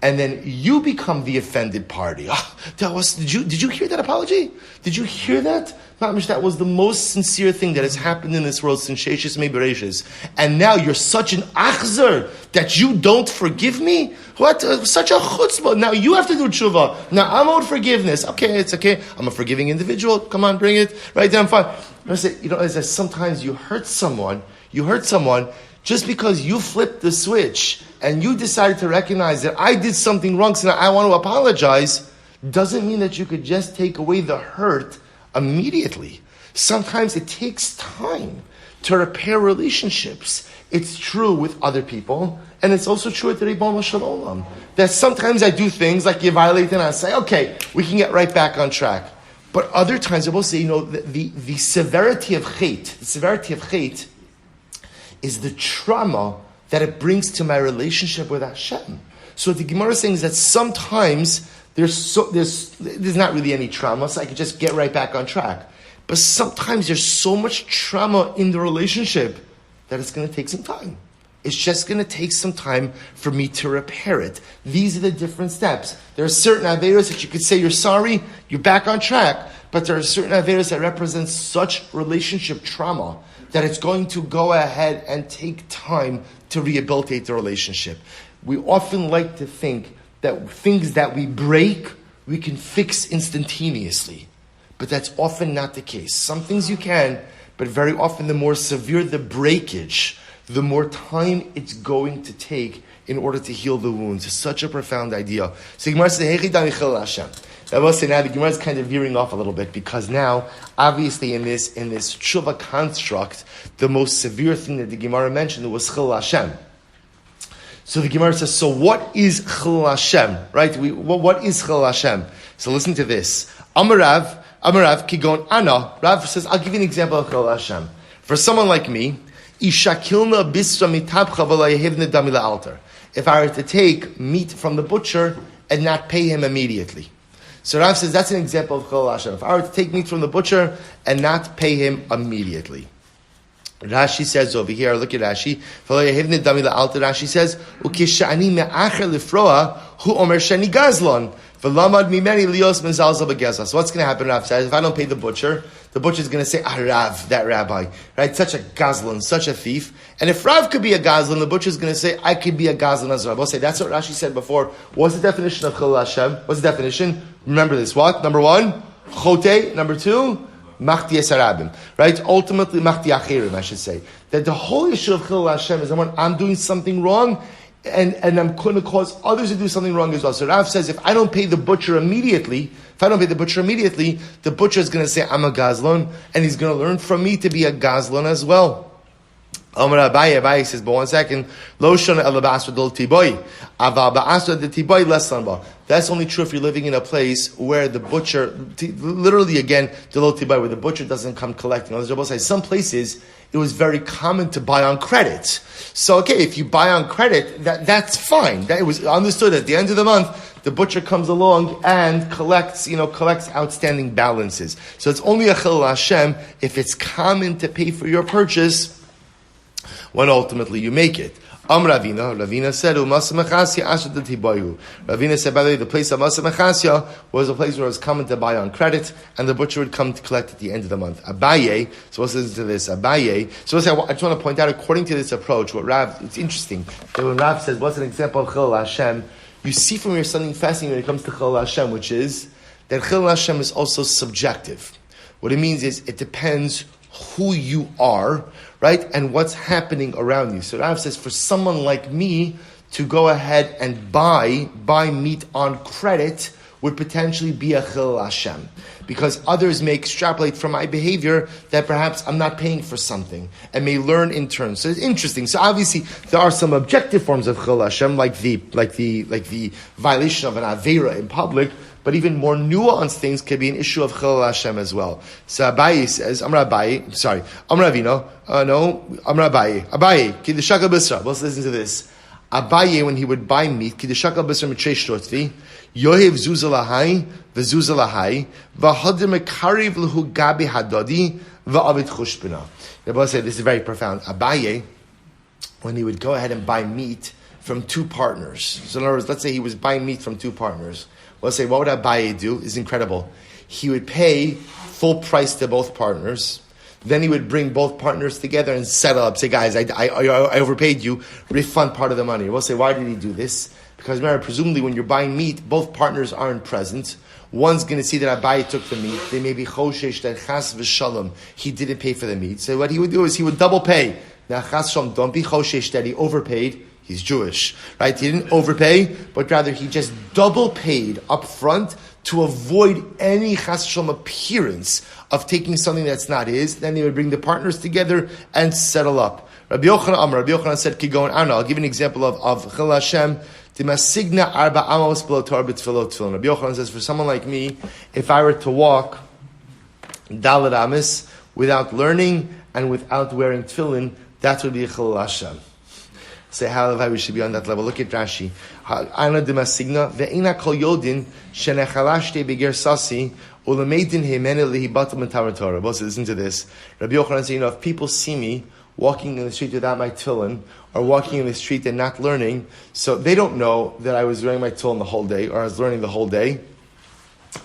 And then you become the offended party. Did you hear that apology? Did you hear that? Mamish, that was the most sincere thing that has happened in this world since Sheishis Mei Bereishis. And now you're such an achzer that you don't forgive me? What? Such a chutzpah. Now you have to do tshuva. Now I'm owed forgiveness. Okay, it's okay. I'm a forgiving individual. Come on, bring it. Right down, fine. I say, as sometimes you hurt someone just because you flipped the switch and you decided to recognize that I did something wrong, so now I want to apologize, doesn't mean that you could just take away the hurt immediately. Sometimes it takes time to repair relationships. It's true with other people, and it's also true with the Ribono Shel Olam. That sometimes I do things like you violate and I say, okay, we can get right back on track. But other times I will say, the severity of chait, is the trauma that it brings to my relationship with Hashem. So what the Gemara is saying is that sometimes there's not really any trauma, so I could just get right back on track. But sometimes there's so much trauma in the relationship that it's going to take some time. It's just going to take some time for me to repair it. These are the different steps. There are certain averos that you could say you're sorry, you're back on track, but there are certain averos that represent such relationship trauma that it's going to go ahead and take time to rehabilitate the relationship. We often like to think that things that we break, we can fix instantaneously. But that's often not the case. Some things you can, but very often the more severe the breakage, the more time it's going to take in order to heal the wounds. It's such a profound idea. So Gemara says, I will say now the Gemara is kind of veering off a little bit because now, obviously in this tshuva construct, the most severe thing that the Gemara mentioned was Chil Hashem. So the Gemara says, so what is Chil Hashem? Right? What is Chil Hashem? So listen to this. Amarav Kigon Ana. Rav says, I'll give you an example of Chil Hashem. For someone like me, Ishakilna bisra mitabcha v'layehivne damila altar. If I were to take meat from the butcher and not pay him immediately. So Rav says, that's an example of Chil Hashem. If I were to take meat from the butcher and not pay him immediately. Rashi says over here, look at Rashi. Rashi says, "Ukishani me'acher lifroa hu omer sheni gazlon v'lamad mimeni lios mezalza b'gezla." So what's going to happen? Rav says, if I don't pay the butcher's going to say, Rav, that rabbi, right? Such a gazlan, such a thief. And if Rav could be a gazlan, the butcher's going to say, I could be a gazlan as well. We'll say that's what Rashi said before. What's the definition of Chil Hashem? What's the definition? Remember this. What? Number one, chote. Number two, Machti Esarabim, right? Ultimately, Machti Achirim, I should say. That the whole issue of Chil Hashem is when I'm doing something wrong and I'm going to cause others to do something wrong as well. So Rav says, if I don't pay the butcher immediately, the butcher is going to say, I'm a Gazlon, and he's going to learn from me to be a Gazlon as well. Amar Abaye says, but 1 second, Lo shona el ba'asra del tiboy, aval ba'asra del tiboy lesan ba. That's only true if you're living in a place where the butcher, literally again, the lo tiboy, where the butcher doesn't come collecting. As Rabbi says, some places it was very common to buy on credit. So okay, if you buy on credit, that's fine. That it was understood at the end of the month, the butcher comes along and collects outstanding balances. So it's only a Chil Hashem if it's common to pay for your purchase when ultimately you make it. Ravina said, Ravina said, by the way, the place of Masa Mechasya was a place where it was common to buy on credit, and the butcher would come to collect at the end of the month. Abaye, so let's listen to this. Abaye, so I just want to point out, according to this approach, it's interesting, that when Rav says, what's an example of Chil Hashem, you see from your something fascinating when it comes to Chil Hashem, which is that Chil Hashem is also subjective. What it means is, it depends who you are, right, and what's happening around you. So Rav says, for someone like me to go ahead and buy meat on credit would potentially be a Chil Hashem, because others may extrapolate from my behavior that perhaps I'm not paying for something and may learn in turn. So it's interesting. So obviously there are some objective forms of Chil Hashem, like the violation of an Aveira in public. But even more nuanced things could be an issue of Chil Hashem as well. So Abaye says, Amar Abaye, Kiddushaka Bisra. Let's listen to this. Abaye, when he would buy meat, Kiddushaka Bisra Mitrei Shtotvi, Yohev Zuzalahai, V'Zuzalahai, V'Hadir Mekariv L'Hu Gabi Hadodi, V'Avid Chushbina. Rabbi said, this is very profound. Abaye, when he would go ahead and buy meat from two partners. So in other words, let's say he was buying meat from two partners. Let's say, what would Abaye do? It's incredible. He would pay full price to both partners. Then he would bring both partners together and settle up. Say, guys, I overpaid you. Refund part of the money. We'll say, why did he do this? Because remember, presumably when you're buying meat, both partners aren't present. One's going to see that Abaye took the meat. They may be choshesh that chas v'shalom. He didn't pay for the meat. So what he would do is he would double pay. Now chas v'shalom, don't be choshesh that he overpaid. He's Jewish, right? He didn't overpay, but rather he just double paid up front to avoid any chas v'shalom appearance of taking something that's not his. Then they would bring the partners together and settle up. Rabbi Yochanan said, Kigon Ana. I'll give you an example of Chil Hashem. Rabbi Yochanan says, for someone like me, if I were to walk Dalet Amis without learning and without wearing tefillin, that would be Chil Hashem. Say how we should be on that level. Look at Rashi. Ana de masigna ve'ina kol yodin shenechalashte beger sasi ulameitin hemene lihibatam Torah. Boss, listen to this. Rabbi Yochanan said, if people see me walking in the street without my tefillin, or walking in the street and not learning, so they don't know that I was wearing my tefillin the whole day, or I was learning the whole day.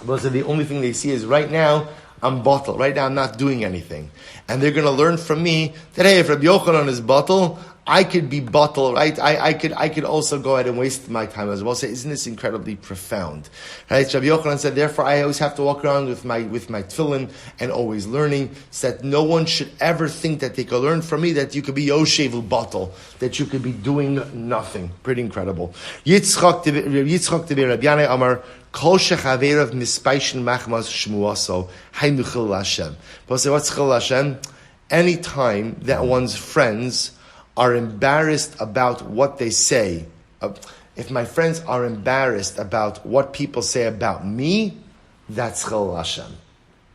But so the only thing they see is right now, I'm bottle. Right now, I'm not doing anything. And they're going to learn from me that, hey, if Rabbi Yochanan is bottle, I could be bottle, right? I could also go ahead and waste my time as well. So isn't this incredibly profound? Right? Rabbi Yochanan said, therefore, I always have to walk around with my tefillin and always learning, so that no one should ever think that they could learn from me, that you could be Yoshev bottle, that you could be doing nothing. Pretty incredible. Yitzchak Tevi Rabbi Yanai Amar, Kol shechaverav mispaishin machmas shmuaso haynu chil Hashem. But say, what's chil Hashem? Any time that one's friends are embarrassed about what they say, if my friends are embarrassed about what people say about me, that's chil Hashem.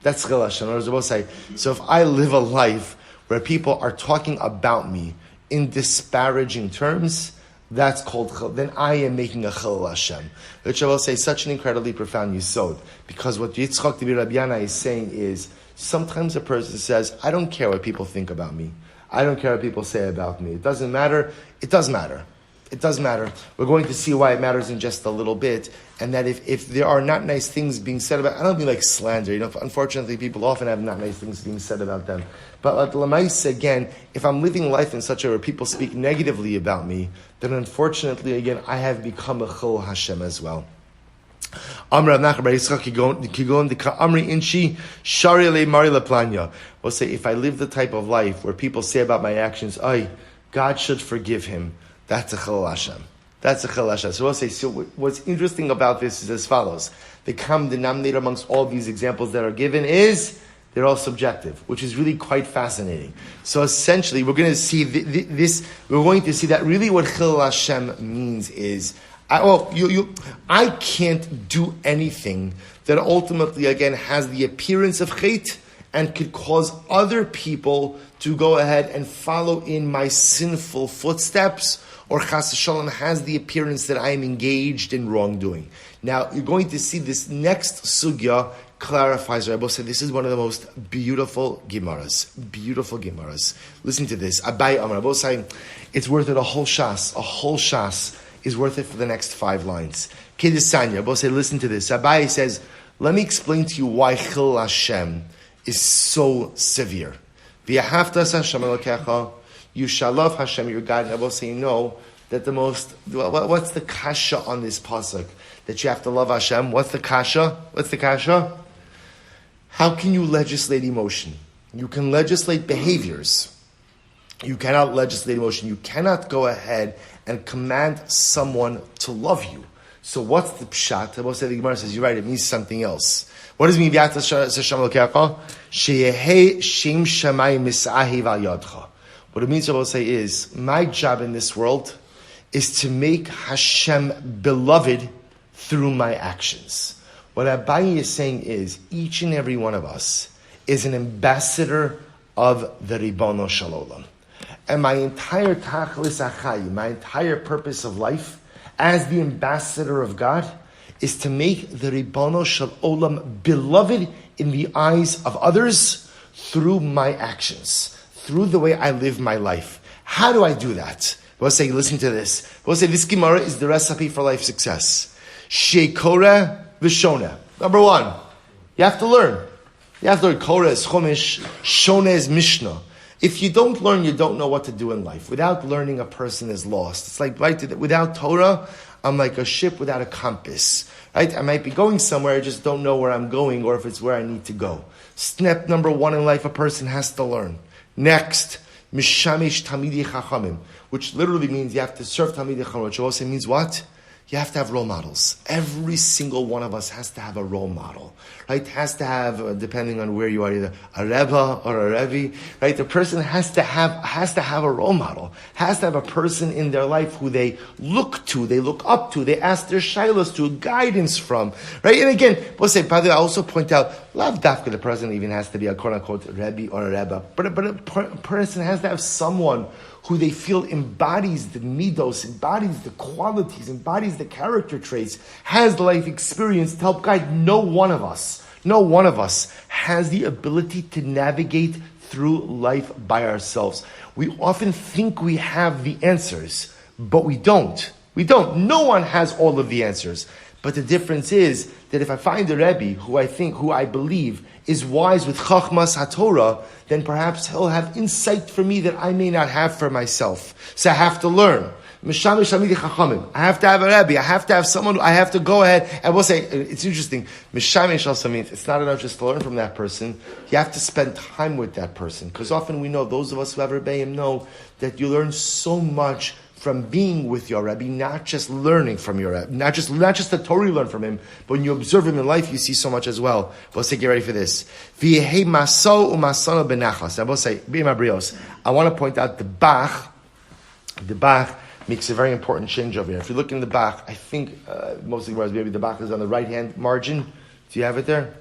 That's chil Hashem. Or as I will say, so if I live a life where people are talking about me in disparaging terms, that's called chil. Then I am making a chil Hashem. Which I will say, such an incredibly profound yisod. Because what Yitzchak Tevi Rabbi Yanai is saying is, sometimes a person says, I don't care what people think about me. I don't care what people say about me. It doesn't matter. It does matter. It does matter. We're going to see why it matters in just a little bit. And that if there are not nice things being said about, I don't mean like slander. Unfortunately, people often have not nice things being said about them. But Lamais, again, if I'm living life in such a way where people speak negatively about me, then unfortunately, again, I have become a chil Hashem as well. We'll say, if I live the type of life where people say about my actions, God should forgive him, that's a chil Hashem. That's a chil Hashem. So we'll say, so what's interesting about this is as follows. The common denominator amongst all these examples that are given is they're all subjective, which is really quite fascinating. So essentially, we're going to see this. We're going to see that really what chil Hashem means is, I can't do anything that ultimately, again, has the appearance of chait and could cause other people to go ahead and follow in my sinful footsteps, or chas v'shalom has the appearance that I am engaged in wrongdoing. Now, you're going to see this next sugya clarifies. Rabbi said this is one of the most beautiful Gemaras. Beautiful Gemaras. Listen to this. Abai Amar. Rabbi saying it's worth it a whole shas. A whole shas is worth it for the next 5 lines. Kedisanya. Rabbi say, listen to this. Abai says, let me explain to you why chil Hashem is so severe. V'yahavtas Hashem Elokecha. You shall love Hashem your God. And Rabbi saying, no, that the most. What's the kasha on this pasuk? That you have to love Hashem. What's the kasha? What's the kasha? How can you legislate emotion? You can legislate behaviors. You cannot legislate emotion. You cannot go ahead and command someone to love you. So what's the pshat? The Gemara says, you're right, it means something else. What does it mean? What it means, I will say, is my job in this world is to make Hashem beloved through my actions. What Abayi is saying is, each and every one of us is an ambassador of the Ribono Shel Olam. And my entire tachlis achai, my entire purpose of life, as the ambassador of God, is to make the Ribono Shel Olam beloved in the eyes of others through my actions, through the way I live my life. How do I do that? We'll say, listen to this. We'll say, this Gemara is the recipe for life success. Sheikora v'shona. Number 1, you have to learn. You have to learn. Korah is Chumash, Shona is Mishnah. If you don't learn, you don't know what to do in life. Without learning, a person is lost. It's like, right, without Torah, I'm like a ship without a compass. Right? I might be going somewhere, I just don't know where I'm going or if it's where I need to go. Step number 1 in life, a person has to learn. Next, Mishamish Tamidi Chachamim, which literally means you have to serve Tamidi Chachamim, which also means what? You have to have role models. Every single one of us has to have a role model, right? Has to have, depending on where you are, either a Rebbe or a Rebbe, right? The person has to have a role model, has to have a person in their life who they look to, they look up to, they ask their shilas to, guidance from, right? And again, we'll say, by the way, I also point out, Lav dafka, the person even has to be a quote-unquote Rebbe or a Rebbe. But a person has to have someone who they feel embodies the midos, embodies the qualities, embodies the character traits, has the life experience to help guide. No one of us has the ability to navigate through life by ourselves. We often think we have the answers, but we don't. No one has all of the answers. But the difference is that if I find a Rebbe who I believe is wise with Chachmas HaTorah, then perhaps he'll have insight for me that I may not have for myself. So I have to learn. I have to have a Rebbe. I have to have someone. I have to go ahead and we'll say, it's interesting. It's not enough just to learn from that person. You have to spend time with that person. Because often we know, those of us who have Rebbeim know that you learn so much from being with your Rebbe, not just learning from your Rebbe, not just the Torah you learn from him, but when you observe him in life, you see so much as well. But let's get ready for this. I want to point out the Bach makes a very important change over here. If you look in the Bach, I think mostly maybe the Bach is on the right hand margin. Do you have it there?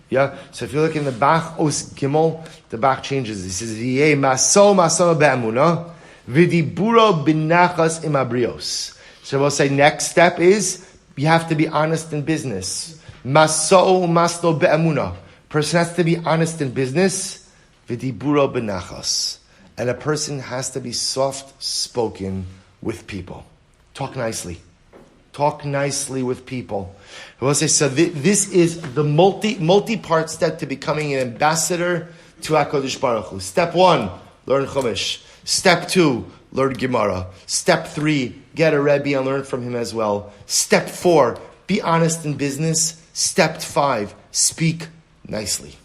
Yeah. So if you look in the Bach Os Gimel, the Bach changes. He says V'yeh maso be'emunah. V'diburo b'nachas imabrios. So we'll say next step is you have to be honest in business. Maso be'emunah. Person has to be honest in business. V'diburo b'nachas. And a person has to be soft spoken with people. Talk nicely. Talk nicely with people. We'll say so. This is the multi-part step to becoming an ambassador to HaKadosh Baruch Hu. Step 1, learn Chumash. Step 2, learn Gemara. Step 3, get a Rebbe and learn from him as well. Step 4, be honest in business. Step 5, speak nicely.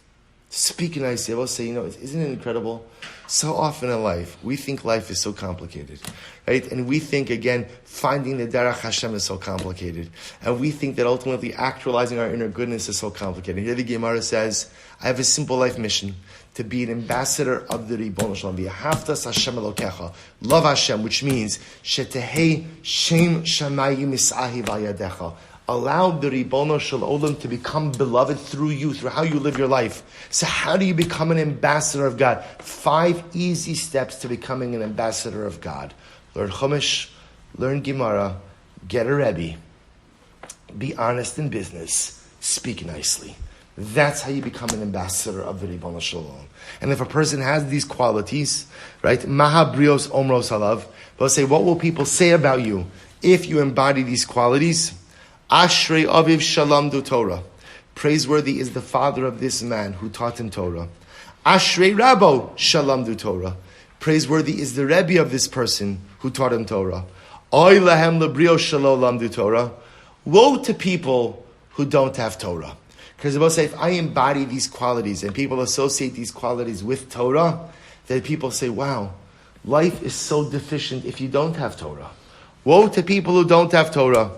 Speak nicely. I will say, isn't it incredible? So often in life, we think life is so complicated, right? And we think, again, finding the Derech Hashem is so complicated. And we think that ultimately actualizing our inner goodness is so complicated. Here the Gemara says, I have a simple life mission, to be an ambassador of the Ribono Shalom. V'ahavtas Hashem Elokecha. Love Hashem, which means, Shetehei Shem Shamayim Misahi V'yadecha. Allow the Ribono Shalom to become beloved through you, through how you live your life. So how do you become an ambassador of God? 5 easy steps to becoming an ambassador of God. Learn Chumash, learn Gemara, get a Rebbe, be honest in business, speak nicely. That's how you become an ambassador of the Ribono Shalom. And if a person has these qualities, right, Maha Brios Omros Halav, they'll say, what will people say about you if you embody these qualities? Ashrei Aviv Shalom Du Torah. Praiseworthy is the father of this man who taught him Torah. Ashrei Rabo Shalom Du Torah. Praiseworthy is the Rebbe of this person who taught him Torah. Oy Lahem Lebrio Shalom Du Torah. Woe to people who don't have Torah. Because about say, if I embody these qualities and people associate these qualities with Torah, then people say, wow, life is so deficient if you don't have Torah. Woe to people who don't have Torah.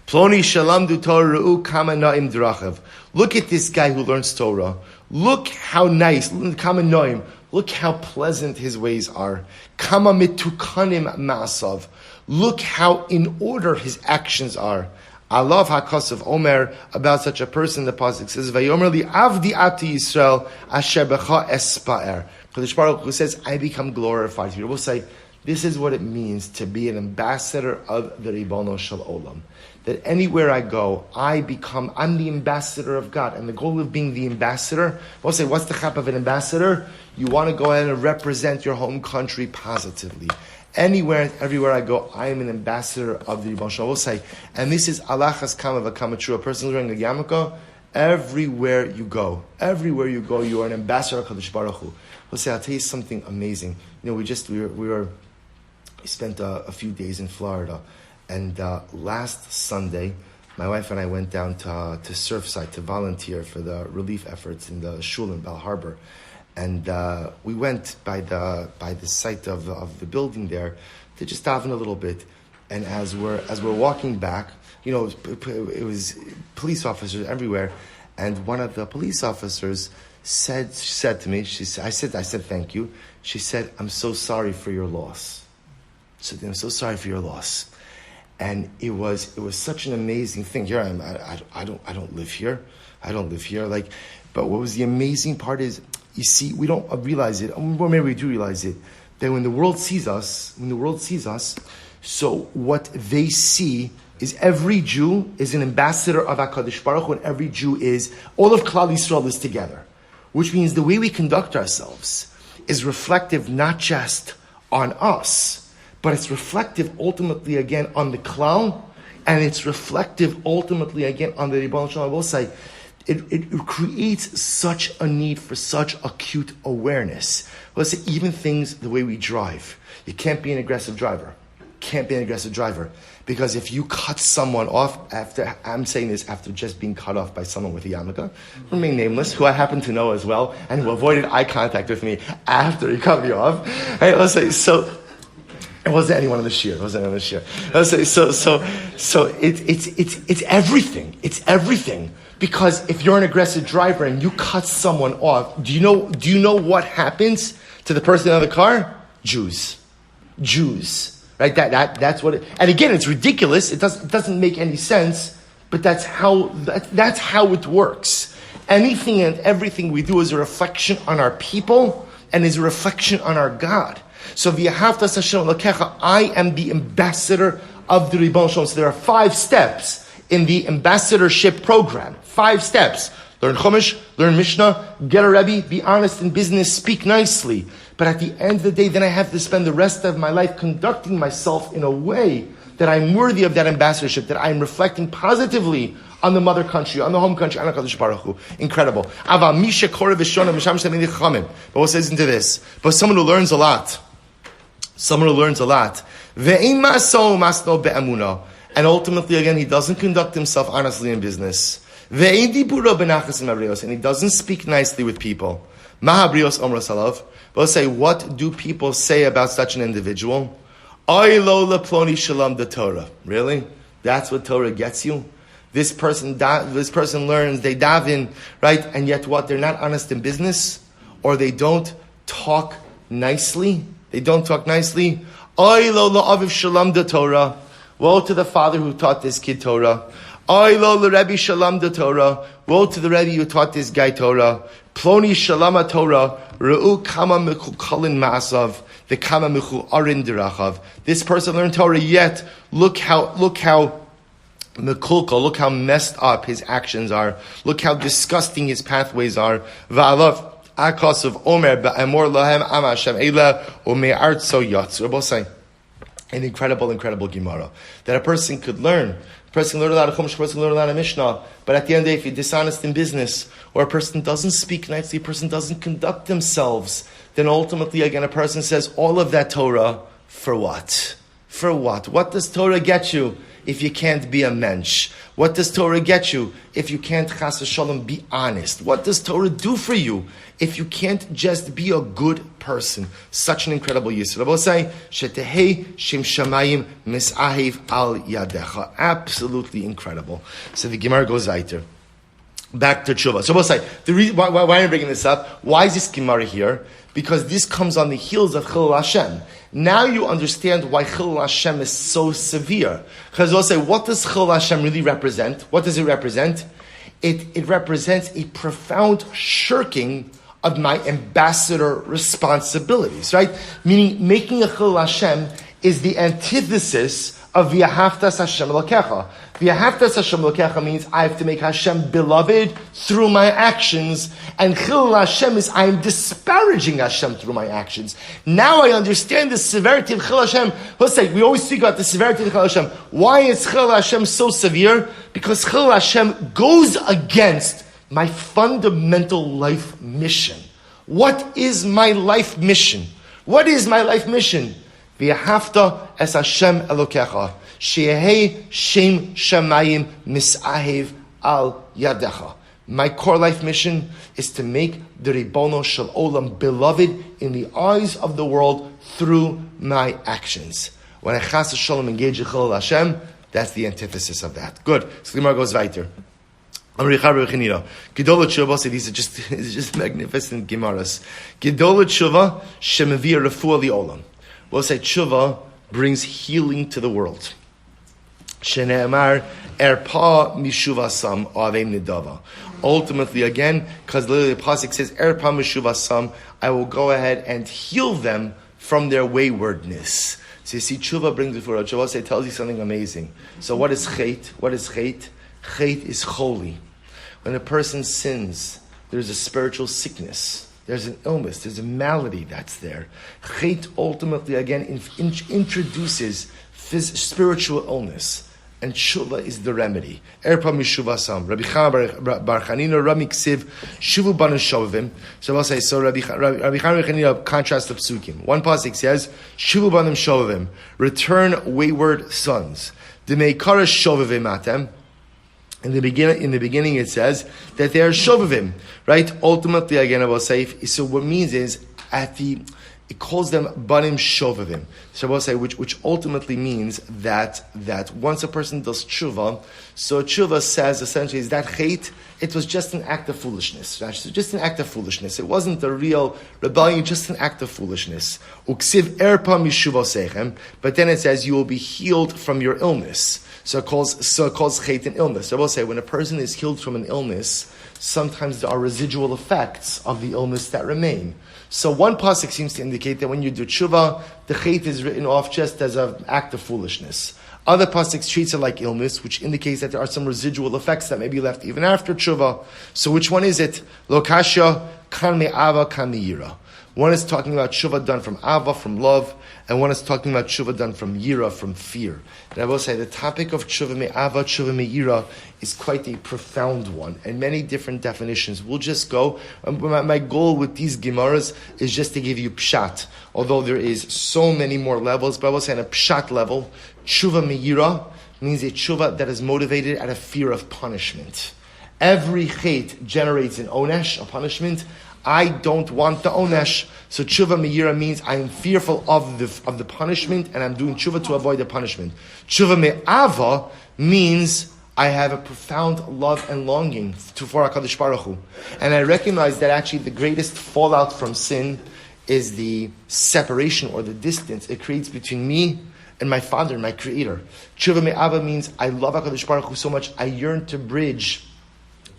Ploni Shalom Du Torah Ru'u Kama Na'im Drachav. Look at this guy who learns Torah. Look how nice. Kama Na'im. Look how pleasant his ways are. Kama Mitukanim Ma'asav. Look how in order his actions are. I love HaKosav Omer about such a person. The pasuk says, "Vayomer li Avdi Ati Yisrael Asher Becha Espaer." Kadosh Baruch Hu says, "I become glorified." People will say, "This is what it means to be an ambassador of the Ribono Shel Olam." That anywhere I go, I'm the ambassador of God. And the goal of being the ambassador, we'll say, what's the chap of an ambassador? You want to go ahead and represent your home country positively. Anywhere, everywhere I go, I am an ambassador of the Ribono Shel Olam. We'll say, and this is alachas kama v'kama true. A person wearing a yarmulke, everywhere you go, you are an ambassador of Kadosh Baruch Hu. We'll say, I'll tell you something amazing. We spent a few days in Florida. And last Sunday, my wife and I went down to Surfside to volunteer for the relief efforts in the shul in Bal Harbor. And we went by the site of the building there to just daven a little bit. And as we're walking back, it was police officers everywhere. And one of the police officers said to me, I said thank you. She said, "I'm so sorry for your loss." She said, "I'm so sorry for your loss." And it was such an amazing thing. Here I am. I don't live here. I don't live here. But what was the amazing part is, you see, we don't realize it. Or maybe we do realize it. That when the world sees us, so what they see is every Jew is an ambassador of HaKadosh Baruch Hu, and every Jew is, all of Klal Yisrael is together. Which means the way we conduct ourselves is reflective not just on us, but it's reflective ultimately again on the Klal, and it's reflective ultimately again on the Ribbon Shalom. I will say, it creates such a need for such acute awareness. Let's say even things, the way we drive. You can't be an aggressive driver. Because if you cut someone off I'm saying this after just being cut off by someone with a yarmulke, remain nameless, who I happen to know as well, and who avoided eye contact with me after he cut me off. Hey, let's say, so, it wasn't anyone on the shear. Let's say, so it's everything. It's everything. Because if you're an aggressive driver and you cut someone off, do you know what happens to the person in the car? Jews. Right? That's what it, and again, it's ridiculous. It doesn't make any sense, but that's how it works. Anything and everything we do is a reflection on our people and is a reflection on our God. So v'yahavtas Hashem Elokecha, I am the ambassador of the Ribbon Shalom. So there are 5 steps in the ambassadorship program. 5 steps. Learn Chumash, learn Mishnah, get a Rebbe, be honest in business, speak nicely. But at the end of the day, then I have to spend the rest of my life conducting myself in a way that I'm worthy of that ambassadorship, that I'm reflecting positively on the mother country, on the home country, on HaKadosh Baruch Hu. Incredible. But what says into this? But someone who learns a lot. And ultimately, again, he doesn't conduct himself honestly in business. And he doesn't speak nicely with people. But let's say, what do people say about such an individual? Really? That's what Torah gets you? This person learns, they daven, right? And yet what? They're not honest in business? Or they don't talk nicely? Woe to the father who taught this kid Torah. Woe to the Rebbe who taught this guy Torah. Ploni shalama Torah. Re'u kama mekukalin ma'asav. The kama mechu arin dirachav. This person learned Torah, yet look how mekulkal, look how messed up his actions are. Look how disgusting his pathways are. Va'alav akasav omer ba'amor lahem ama Hashem eila ume'artso yatzu. Both say an incredible Gemara that a person could learn. A person can learn a lot of Chumash, a person can learn a lot of Mishnah, but at the end of the day, if you're dishonest in business, or a person doesn't speak nicely, a person doesn't conduct themselves, then ultimately, again, a person says, all of that Torah, for what? For what? What does Torah get you if you can't be a mensch? What does Torah get you if you can't, chas v'shalom, be honest? What does Torah do for you if you can't just be a good person? Such an incredible yisur. I will say, shetehei shem shamayim misahiv al yadecha. Absolutely incredible. So the Gemara goes weiter. Back to tshuva. So we'll say, the reason why am I bringing this up? Why is this Gemara here? Because this comes on the heels of Chilul Hashem. Now you understand why Chilul Hashem is so severe. Because we'll say, what does Chilul Hashem really represent? What does it represent? It represents a profound shirking of my ambassador responsibilities, right? Meaning, making a Chilul Hashem is the antithesis of V'yahavtas Hashem Elokecha. V'yahavtas Hashem Elokecha means I have to make Hashem beloved through my actions, and Chilul Hashem is I am disparaging Hashem through my actions. Now I understand the severity of Chilul Hashem. Let's say, we always speak about the severity of Chilul Hashem. Why is Chilul Hashem so severe? Because Chilul Hashem goes against my fundamental life mission. What is my life mission? What is my life mission? V'yahavta es Hashem Elokecha, she'ehei shem shamayim misahiv al yadecha. My core life mission is to make the Ribono Shel Olam beloved in the eyes of the world through my actions. When I chas v'shalom engage in Chilul Hashem, that's the antithesis of that. Good. So the Gemara goes weiter. These are just magnificent Gemaras. Gedol tshuva shemavir refuah li'olam. We'll say tshuva brings healing to the world. Shene'emar erpa mishuvasam avem nidava. Ultimately, again, because literally the pasuk says erpa mishuvasam, I will go ahead and heal them from their waywardness. So you see, tshuva brings before us. Tshuva tells you something amazing. So what is chait? What is chait? Chait is holy. When a person sins, there's a spiritual sickness. There's an illness. There's a malady that's there. Chait ultimately, again, introduces spiritual illness. And tshuva is the remedy. Erpa mishuvasam. Rabbi Chana bar Chanina Rami Ksiv Shuvu banu shovavim. So I'll say, so Rabbi Chana bar Chanina contrast the psukim. One pasuk says, Shuvu banu shovavim. Return wayward sons. Demei kara shovavim atem. In the beginning it says that they are shovavim. Right? Ultimately, again, I will say, so what it means is, it calls them banim shovavim. So I will say, which ultimately means that once a person does tshuva, so tshuva says essentially is that chait, it was just an act of foolishness. Right? So just an act of foolishness. It wasn't a real rebellion, just an act of foolishness. Uksiv erpa mishuvosechem, but then it says you will be healed from your illness. So it calls chait an illness. So I will say, when a person is healed from an illness, sometimes there are residual effects of the illness that remain. So one pasuk seems to indicate that when you do tshuva, the chait is written off just as an act of foolishness. Other pasuk treats it like illness, which indicates that there are some residual effects that may be left even after tshuva. So which one is it? Lo kasha kan me'ava kan me'yira. One is talking about tshuva done from ava, from love, and one is talking about tshuva done from yira, from fear. And I will say the topic of tshuva me'ava, tshuva me'yira is quite a profound one, and many different definitions. We'll just go. My goal with these gemaras is just to give you pshat, although there is so many more levels. But I will say on a pshat level, tshuva me'yira means a tshuva that is motivated out of fear of punishment. Every chait generates an onesh, a punishment. I don't want the onesh. So tshuva me'yira means I am fearful of the punishment, and I'm doing tshuva to avoid the punishment. Tshuva me'ava means I have a profound love and longing for HaKadosh Baruch Hu. And I recognize that actually the greatest fallout from sin is the separation or the distance it creates between me and my Father, my Creator. Tshuva me'ava means I love HaKadosh Baruch Hu so much, I yearn to bridge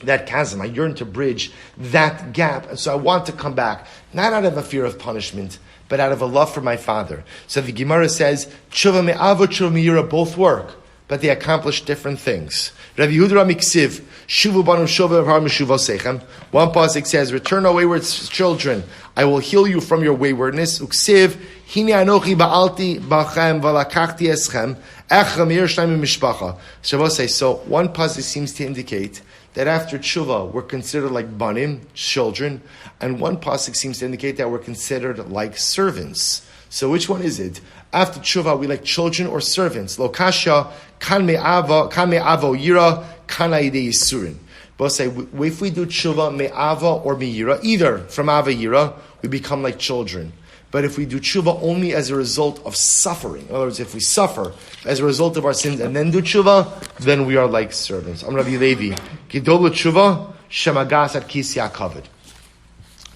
that chasm. I yearn to bridge that gap. And so I want to come back, not out of a fear of punishment, but out of a love for my Father. So the Gemara says, tshuva me'ava, tshuva me'yira both work, but they accomplish different things. Rabbi Yehuda Miksiv, Shuvu banu shova har meshuvosechem. One pasuk says, return, O wayward children, I will heal you from your waywardness. Uksiv, hine anochi ba'alti bachem valakachti eschem, echem yershnaim mishpacha. Shabbos say, so one pasuk seems to indicate that after tshuva, we're considered like banim, children, and one pasuk seems to indicate that we're considered like servants. So which one is it? After tshuva, we like children or servants. Lo kasha, kan me'avo yira, kan ha'idei yisurin. Both say, if we do tshuva me'ava or me'yira, either from ava yira, we become like children. But if we do tshuva only as a result of suffering, in other words, if we suffer as a result of our sins and then do tshuva, then we are like servants. Am Rabbi Levi, Gidol tshuva, shemagas at kisya kavod.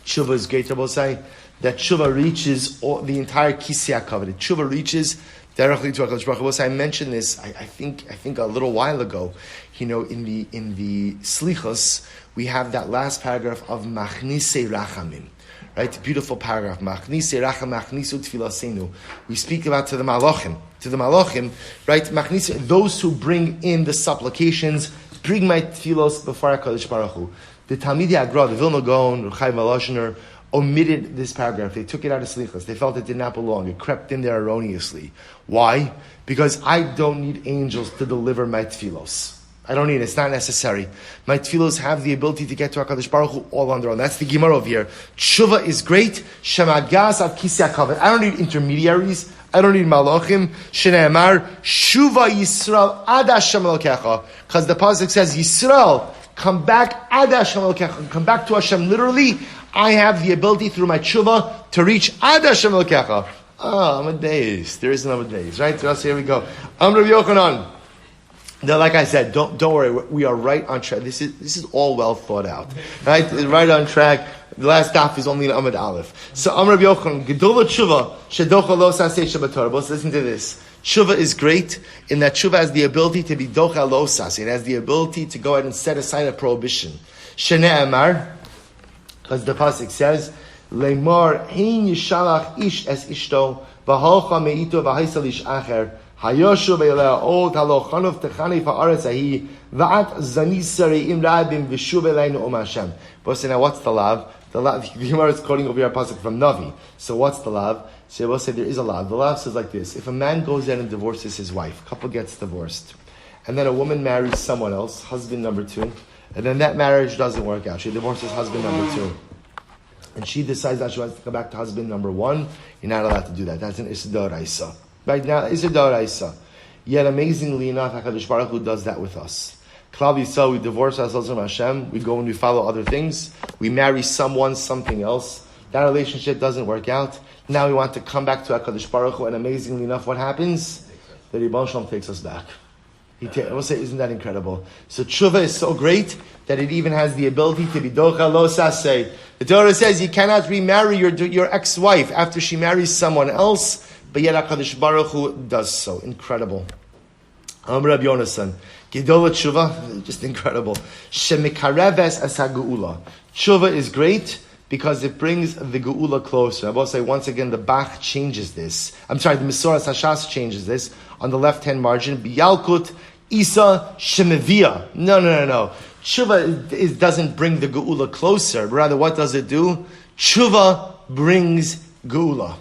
Tshuva is great, Rabbi say, that tshuva reaches the entire kisya kavod. Tshuva reaches directly to HaKadosh Baruch Hu. I mentioned this, I think a little while ago. You know, in the Slichos, we have that last paragraph of Machnise Rachamim. Right, beautiful paragraph. Machnise racham machnisu tfilasenu. We speak about to the malachim, right? Machnise, those who bring in the supplications, bring my tfilos before HaKadosh Baruch Hu. The Talmidei Agra, the Vilna Gaon, Ruchai Volozhiner, omitted this paragraph. They took it out of Slichos. They felt it did not belong. It crept in there erroneously. Why? Because I don't need angels to deliver my tfilos. I don't need it. It's not necessary. My tefillos have the ability to get to HaKadosh Baruch Hu all on their own. That's the Gemara over here. Tshuva is great. Shemagas al kisya kavod. I don't need intermediaries. I don't need malachim. Shneimar shuva Yisrael ad Hashem Elokecha. Because the pasuk says Yisrael, come back ad Hashem Elokecha. Come back to Hashem. Literally, I have the ability through my tshuva to reach ad Hashem Elokecha. Amadeus. There is an Amadeus, right? So here we go. Rabbi Yochanan. Now, like I said, don't worry. We are right on track. This is all well thought out, right? Right on track. The last daf is only in Amud Aleph. So, Rabbi Yochanan, Gedol Tshuva Shedocha Lo Sasei Shabbatorah. Listen to this. Tshuva is great in that tshuva has the ability to be docha losas. It has the ability to go ahead and set aside a prohibition. Shene Amar, because the pasuk says, Leimor hein yishalach ish es ishto v'holcha meito v'haisal ish acher hayoshu ve'eleh ol talo chanuf techani fa'aretz ahi v'at zanisari im rabim v'shuv eleinu om Hashem. But so now what's the lav? The Gemara is quoting over here a pasuk from Navi. So what's the lav? So we'll say there is a lav. The lav says like this: if a man goes in and divorces his wife, couple gets divorced, and then a woman marries someone else, husband number 2, and then that marriage doesn't work out. She divorces husband number 2. And she decides that she wants to come back to husband number 1, you're not allowed to do that. That's an Issa Isa. Right now, Issa Isa. Yet amazingly enough, HaKadosh Baruch Hu does that with us. Klal Yisrael, we divorce ourselves from Hashem, we go and we follow other things, we marry someone, something else, that relationship doesn't work out, now we want to come back to HaKadosh Baruch Hu, and amazingly enough, what happens? The Ribbon Shalom takes us back. We'll say, isn't that incredible? So tshuva is so great that it even has the ability to be docha lo saseh. The Torah says you cannot remarry your ex-wife after she marries someone else, but yet HaKadosh Baruch Hu does so. Incredible. Rabbi Yonasan, Gedola tshuva, just incredible. Shemikareves as hageula. Tshuva is great because it brings the geula closer. I will say once again, the Bach changes this. The Mesoras Hashas changes this on the left-hand margin. Biyalkut Isa Shemevia. No. Tshuva doesn't bring the geula closer. Rather, what does it do? Tshuva brings geula.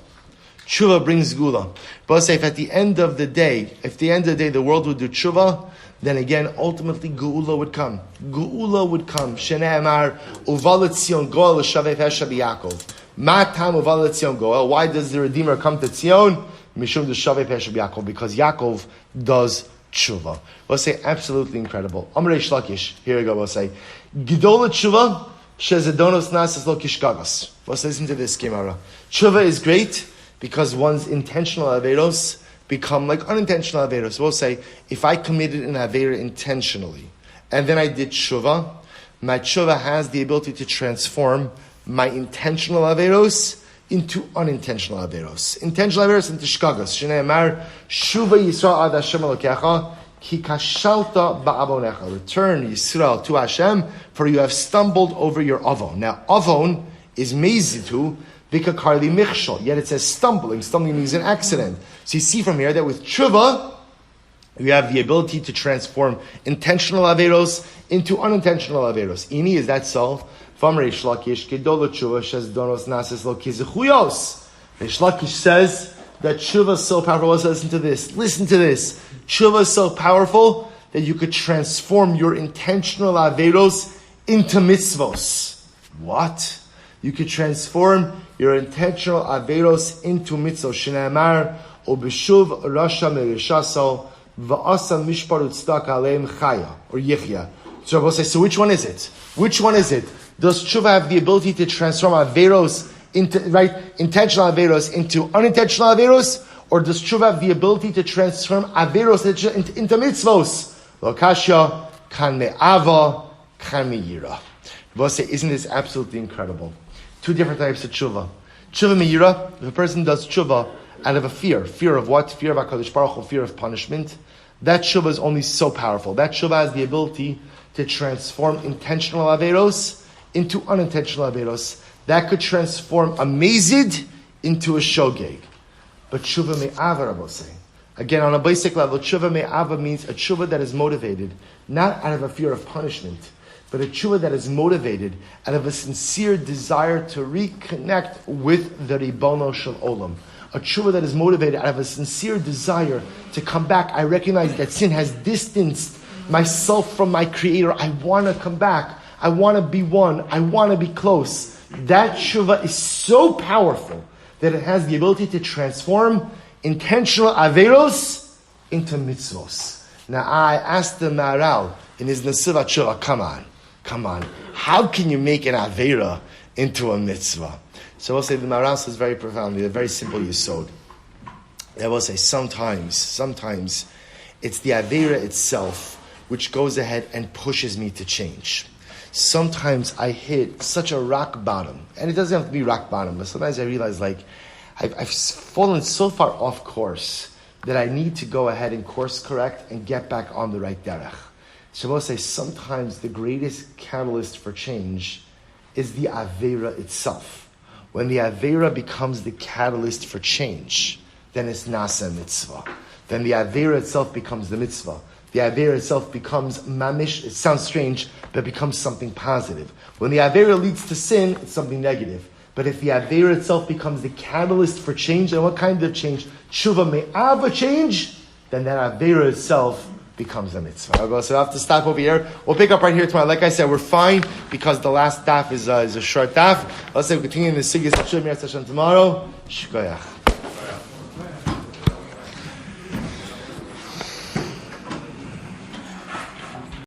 Tshuva brings geula. But say if at the end of the day, the world would do tshuva, then again, ultimately, geula would come. Geula would come. Shenei Amar, uvalet Tzion goel l'shavei pesha b'Yakov. Ma tam uvalet Tzion goel. Why does the Redeemer come to Tzion? Mishum d'shavei pesha b'Yakov. Because Yaakov does tshuva. We'll say, absolutely incredible. Amrei Shlakish. Here we go, we'll say, Gidol tshuva, shezedonos nasas lo kishkagos. Let's listen to this, Gemara. Tshuva is great because one's intentional averos become like unintentional averos. We'll say, if I committed an avera intentionally, and then I did tshuva, my tshuva has the ability to transform my intentional averos into unintentional averos. Intentional averos into shkagos. Shnei Amar, Shuva Yisrael ad Hashem Elokecha, ki kashalta ba'avonecha. Return Yisrael to Hashem, for you have stumbled over your avon. Now, avon is mezitu, v'kakarli michshol. Yet it says stumbling. Stumbling means an accident. So you see from here that with tshuva, you have the ability to transform intentional averos into unintentional averos. Ini, is that so? Reish Lakish says that tshuva is so powerful. Let's listen to this. Listen to this. Tshuva is so powerful that you could transform your intentional averos into mitzvos. What? You could transform your intentional averos into mitzvos. Shneimar obishuv rasha merishaso va'asa mishparut stak aleim chaya or yichya. So we'll say, so which one is it? Which one is it? Does tshuva have the ability to transform averos into intentional averos into unintentional averos, or does tshuva have the ability to transform averos into mitzvos? Lokasha kan me'ava kan me'yira. We'll say, isn't this absolutely incredible? Two different types of tshuva. Tshuva me'yira, if a person does tshuva out of a fear of what? Fear of HaKadosh Baruch Hu, fear of punishment. That tshuva is only so powerful. That tshuva has the ability to transform intentional averos into unintentional averos. That could transform a mazid into a shogeg. But tshuva me'ava, Rabbi say. Again, on a basic level, tshuva me'ava means a tshuva that is motivated, not out of a fear of punishment, but a tshuva that is motivated out of a sincere desire to reconnect with the Ribono Shel Olam. A tshuva that is motivated out of a sincere desire to come back. I recognize that sin has distanced myself from my Creator. I want to come back. I want to be one. I want to be close. That tshuva is so powerful that it has the ability to transform intentional averos into mitzvos. Now, I asked the Maharal in his Nesivat Tshuva, come on. How can you make an avera into a mitzvah? So we'll say the Maharal says very profoundly, a very simple yesod. I will say sometimes it's the avera itself which goes ahead and pushes me to change. Sometimes I hit such a rock bottom, and it doesn't have to be rock bottom, but sometimes I realize I've fallen so far off course that I need to go ahead and course correct and get back on the right derech. Shabbos says sometimes the greatest catalyst for change is the Aveira itself. When the Aveira becomes the catalyst for change, then it's Nasa Mitzvah. Then the Aveira itself becomes the Mitzvah. The Aveira itself becomes Mamish. It sounds strange, but it becomes something positive. When the Aveira leads to sin, it's something negative. But if the Aveira itself becomes the catalyst for change, and what kind of change? Tshuva me'ava change, then that Aveira itself becomes a mitzvah. So I have to stop over here. We'll pick up right here tomorrow. Like I said, we're fine because the last daf is a short daf. Let's say we continue in the Sigis of Shemir Hashem tomorrow. Shkoyach.